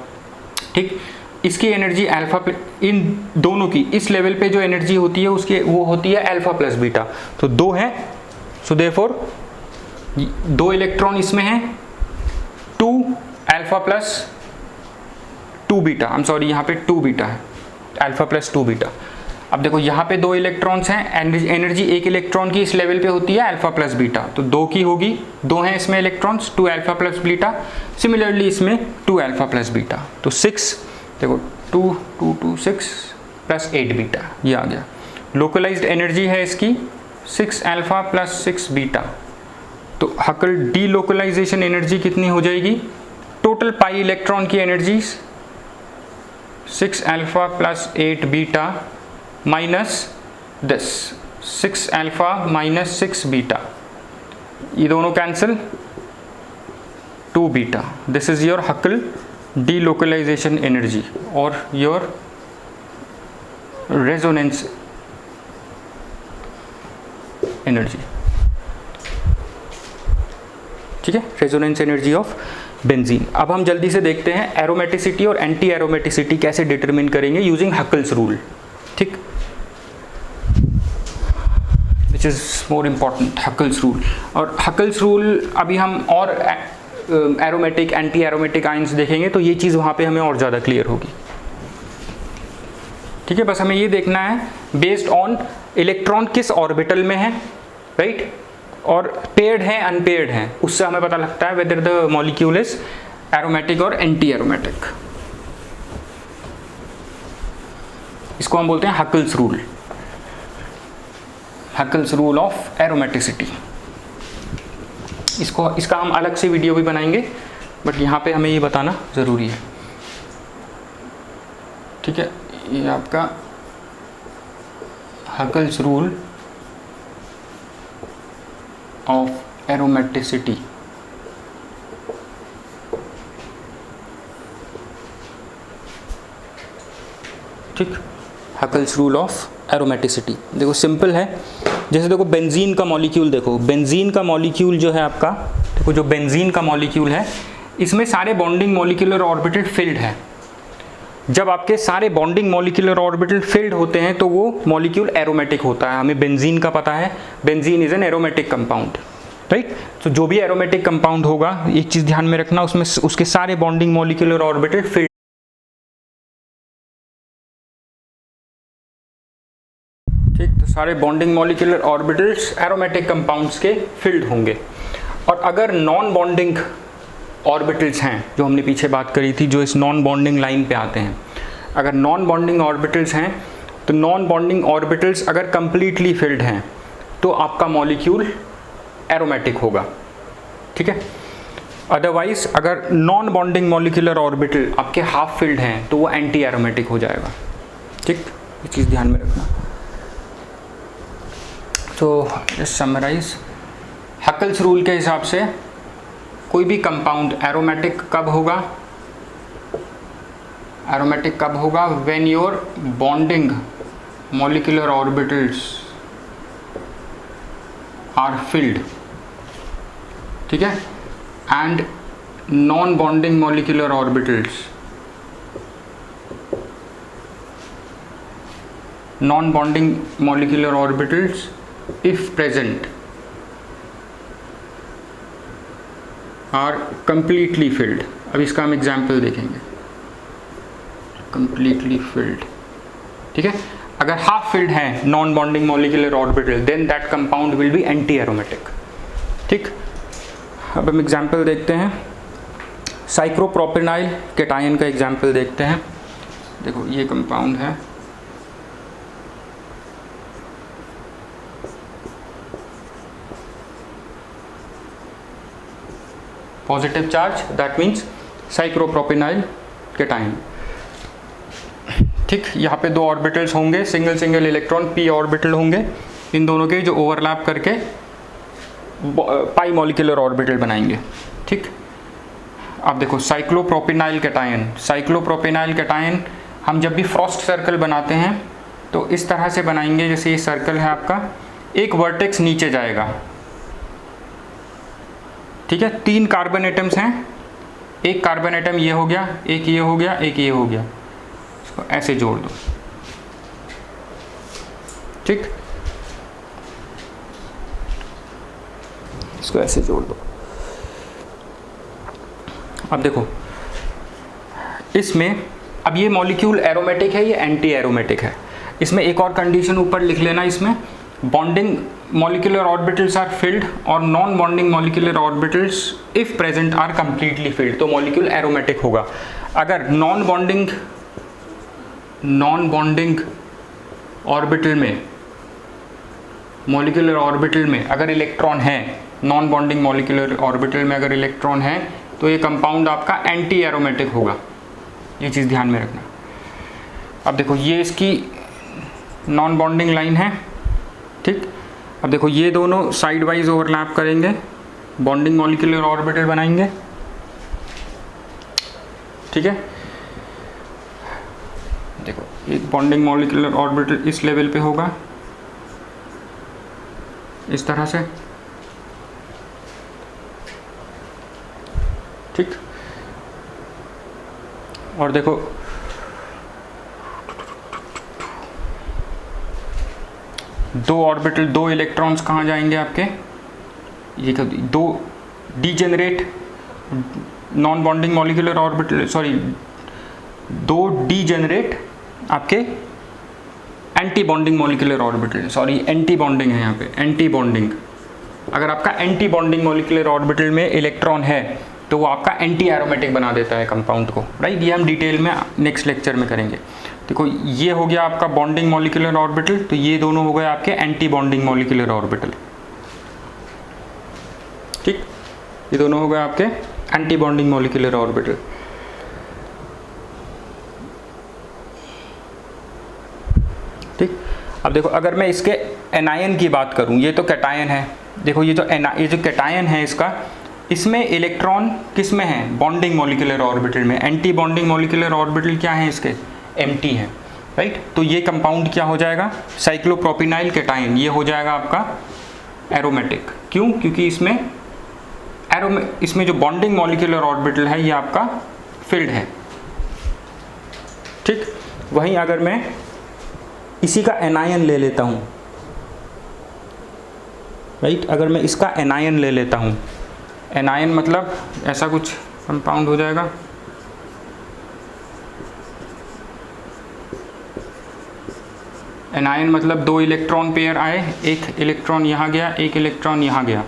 ठीक। इसकी एनर्जी अल्फा, इन दोनों की इस लेवल पे जो एनर्जी होती है उसकी वो होती है अल्फा प्लस बीटा, तो 2 है, सो देयरफॉर 2 इलेक्ट्रॉन इसमें हैं, 2 alpha plus 2 beta, I am sorry यहाँ पे 2 बीटा है, अल्फा प्लस 2 बीटा। अब देखो यहाँ पे 2 इलेक्ट्रॉन्स हैं, एनर्जी एक इलेक्ट्रॉन की इस लेवल पे होती है अल्फा प्लस बीटा, तो 2 की होगी, 2 हैं इसमें electrons, 2 alpha plus beta, similarly इसमें 2 अल्फा प्लस बीटा, तो 6, देखो 2 2 2 6 प्लस 8 बीटा, ये आ गया। लोकलाइज्ड एनर्जी है इसकी 6 अल्फा प्लस 6 बीटा, तो हकल डीलोकलाइजेशन एनर्जी कितनी हो जाएगी? टोटल पाई इलेक्ट्रॉन की energy 6 alpha plus 8 beta minus this 6 alpha minus 6 beta, ये दोनों cancel, 2 beta. This is your Huckel delocalisation energy और योर रेजोनेंस एनर्जी. ठीक है, रेजोनेंस एनर्जी ऑफ बेंजीन. अब हम जल्दी से देखते हैं एरोमेटिसिटी और एंटी एरोमेटिसिटी कैसे डिटरमिन करेंगे यूजिंग हकल्स रूल. ठीक, which is more important, Huckel's rule. और हकल्स रूल अभी हम और एरोमेटिक एंटी एरोमेटिक आयंस देखेंगे तो ये चीज़ वहाँ पे हमें और ज़्यादा क्लियर होगी. ठीक है, बस हमें ये देखना है बेस्ड ऑन इलेक्ट्रॉन किस ऑर्बिटल में है, राइट, और पेयर्ड है अनपेयर्ड है, उससे हमें पता लगता है whether the molecule is aromatic और एंटी एरोमेटिक. इसको हम बोलते हैं Huckel's rule, Huckel's rule of aromaticity. इसका हम अलग से वीडियो भी बनाएंगे, बट यहाँ पे हमें ये बताना ज़रूरी है. ठीक है, ये आपका हकल्स रूल ऑफ एरोमेटिसिटी. ठीक, हकल्स रूल ऑफ एरोमेटिसिटी. देखो सिंपल है, जैसे देखो बेंजीन का मॉलिक्यूल, देखो बेंजीन का मॉलिक्यूल जो है आपका, देखो जो बेंजीन का मॉलिक्यूल है इसमें सारे बॉन्डिंग मॉलिक्यूलर ऑर्बिटल फिल्ड है. जब आपके सारे बॉन्डिंग मॉलिक्यूलर ऑर्बिटल फिल्ड होते हैं तो वो मॉलिक्यूल एरोमेटिक होता है. हमें बेंजीन का पता है, benzene is an aromatic compound, right. तो जो भी एरोमेटिक कंपाउंड होगा, एक चीज ध्यान में रखना, उसमें उसके सारे बॉन्डिंग मॉलिक्यूलर ऑर्बिटल फिल्ड. ठीक, तो सारे bonding molecular orbitals aromatic compounds के फिल्ड होंगे. और अगर नॉन बॉन्डिंग ऑर्बिटल्स हैं, जो हमने पीछे बात करी थी, जो इस नॉन बॉन्डिंग लाइन पे आते हैं, अगर नॉन बॉन्डिंग ऑर्बिटल्स हैं तो नॉन बॉन्डिंग ऑर्बिटल्स अगर कंप्लीटली फिल्ड हैं तो आपका मॉलिक्यूल एरोमेटिक होगा. ठीक है, अदरवाइज अगर नॉन बॉन्डिंग मॉलिक्यूलर ऑर्बिटल आपके हाफ फिल्ड हैं तो वो एंटी एरोमेटिक हो जाएगा. ठीक, ये चीज़ ध्यान में रखना. तो जस्ट समराइज, हकल्स रूल के हिसाब से कोई भी कंपाउंड एरोमेटिक कब होगा? एरोमेटिक कब होगा? When your bonding molecular orbitals are filled. ठीक है, and non bonding molecular orbitals, non bonding molecular orbitals if present are completely filled. अब इसका हम एग्जाम्पल देखेंगे. कंप्लीटली फिल्ड, ठीक है, अगर हाफ फिल्ड है non bonding molecular orbital, then that compound will be anti aromatic. ठीक, अब हम एग्जाम्पल देखते हैं. साइक्लोप्रोपेनाइल कैटायन का एग्जाम्पल देखते हैं. देखो ये कंपाउंड है, positive charge, that means cyclopropenyl cation. ठीक, यहाँ पे 2 ऑर्बिटल्स होंगे, single single electron p orbital होंगे, इन दोनों के जो ओवरलैप करके पाई मॉलिक्यूलर ऑर्बिटल बनाएंगे. ठीक, अब देखो साइक्लोप्रोपेनाइल कैटायन, साइक्लोप्रोपेनाइल कैटायन हम जब भी फ्रॉस्ट सर्कल बनाते हैं तो इस तरह से बनाएंगे. जैसे ये सर्कल है आपका, एक वर्टेक्स नीचे जाएगा. ठीक है, 3 कार्बन एटम्स हैं, एक कार्बन एटम ये हो गया, एक ये हो गया, एक ये हो गया, इसको ऐसे जोड़ दो. ठीक, इसको ऐसे जोड़ दो. अब देखो इसमें, अब ये मॉलिक्यूल एरोमेटिक है, ये एंटी एरोमेटिक है. इसमें एक और कंडीशन ऊपर लिख लेना, इसमें bonding molecular orbitals are filled और non bonding molecular orbitals if present are completely filled, तो मॉलिक्यूल एरोमेटिक होगा. अगर नॉन बॉन्डिंग ऑर्बिटल में मॉलिक्यूलर ऑर्बिटल में अगर इलेक्ट्रॉन है, नॉन बॉन्डिंग मॉलिक्यूलर ऑर्बिटल में अगर इलेक्ट्रॉन है तो ये कंपाउंड आपका एंटी एरोमेटिक होगा, ये चीज़ ध्यान में रखना। अब देखो ये इसकी नॉन बॉन्डिंग लाइन है, ठीक। अब देखो ये दोनों साइड वाइज ओवरलैप करेंगे, बॉन्डिंग मॉलिक्यूलर ऑर्बिटल बनाएंगे, ठीक है। देखो एक बॉन्डिंग मॉलिक्यूलर ऑर्बिटल इस लेवल पे होगा, इस तरह से, ठीक। और देखो दो ऑर्बिटल, दो इलेक्ट्रॉन्स कहाँ जाएंगे आपके, ये दो degenerate non bonding molecular orbital, sorry दो डीजेनरेट आपके anti bonding molecular orbital, sorry anti bonding है यहाँ पे, एंटी बॉन्डिंग। अगर आपका एंटी बॉन्डिंग मॉलिक्यूलर ऑर्बिटल में इलेक्ट्रॉन है तो वो आपका एंटी एरोमेटिक बना देता है कंपाउंड को, राइट। ये हम डिटेल में नेक्स्ट लेक्चर में करेंगे। देखो ये हो गया आपका बॉन्डिंग मॉलिक्यूलर ऑर्बिटल, तो ये दोनों हो गए आपके एंटी बॉन्डिंग मॉलिक्यूलर ऑर्बिटल, ठीक। ये दोनों हो गए आपके एंटी बॉन्डिंग मॉलिक्यूलर ऑर्बिटल। ठीक। अब देखो अगर मैं इसके एनायन की बात करूं, ये तो कैटायन है, देखो ये जो कैटायन है इसका, इसमें इलेक्ट्रॉन किस में है, बॉन्डिंग मॉलिक्यूलर ऑर्बिटल में। एंटी बॉन्डिंग मॉलिक्यूलर ऑर्बिटल क्या है इसके, एम्प्टी है, राइट। तो ये कंपाउंड क्या हो जाएगा, साइक्लोप्रोपिनाइल कैटायन, ये हो जाएगा आपका एरोमेटिक। क्यों, क्योंकि इसमें जो बॉन्डिंग मॉलिक्यूलर ऑर्बिटल है ये आपका फिल्ड है, ठीक। वहीं अगर मैं इसी का एनायन ले लेता हूँ, राइट, अगर मैं इसका एनायन ले लेता हूँ, एनायन मतलब ऐसा कुछ कंपाउंड हो जाएगा, एनायन मतलब दो इलेक्ट्रॉन पेयर आए, एक इलेक्ट्रॉन यहाँ गया, एक इलेक्ट्रॉन यहाँ गया,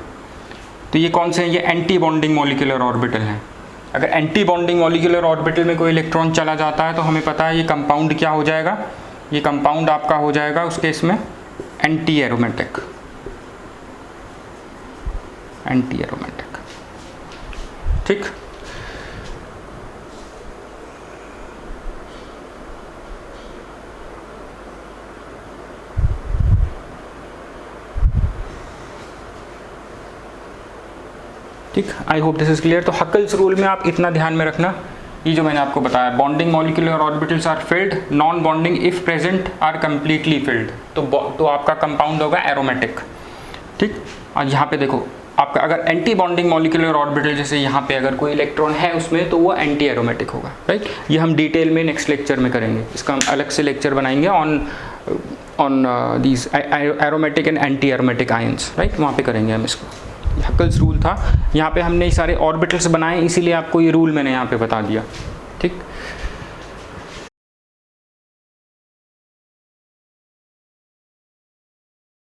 तो ये कौन से हैं, ये एंटी बॉन्डिंग मॉलिक्यूलर ऑर्बिटल है। अगर एंटी बॉन्डिंग मॉलिक्यूलर ऑर्बिटल में कोई इलेक्ट्रॉन चला जाता है तो हमें पता है ये कंपाउंड क्या हो जाएगा, ये कंपाउंड आपका हो जाएगा उस केस में एंटी एरोमेटिक, एंटी एरोमेटिक, ठीक। ठीक, I hope this is clear. तो हक्कल्स रूल में आप इतना ध्यान में रखना, ये जो मैंने आपको बताया, bonding molecular orbitals are filled, non bonding if present are completely filled, तो आपका कंपाउंड होगा एरोमेटिक, ठीक। और यहाँ पे देखो आपका अगर एंटी बॉन्डिंग मॉलिक्यूलर ऑर्बिटल, जैसे यहाँ पे अगर कोई इलेक्ट्रॉन है उसमें, तो वो एंटी एरोमेटिक होगा, राइट। ये हम डिटेल में नेक्स्ट लेक्चर में करेंगे, इसका हम अलग से लेक्चर बनाएंगे on these aromatic and anti aromatic ions, right, वहाँ पे करेंगे हम इसको। हक्कल्स रूल था, यहाँ पे हमने सारे ऑर्बिटल्स बनाए, इसीलिए आपको ये रूल मैंने यहाँ पे बता दिया, ठीक।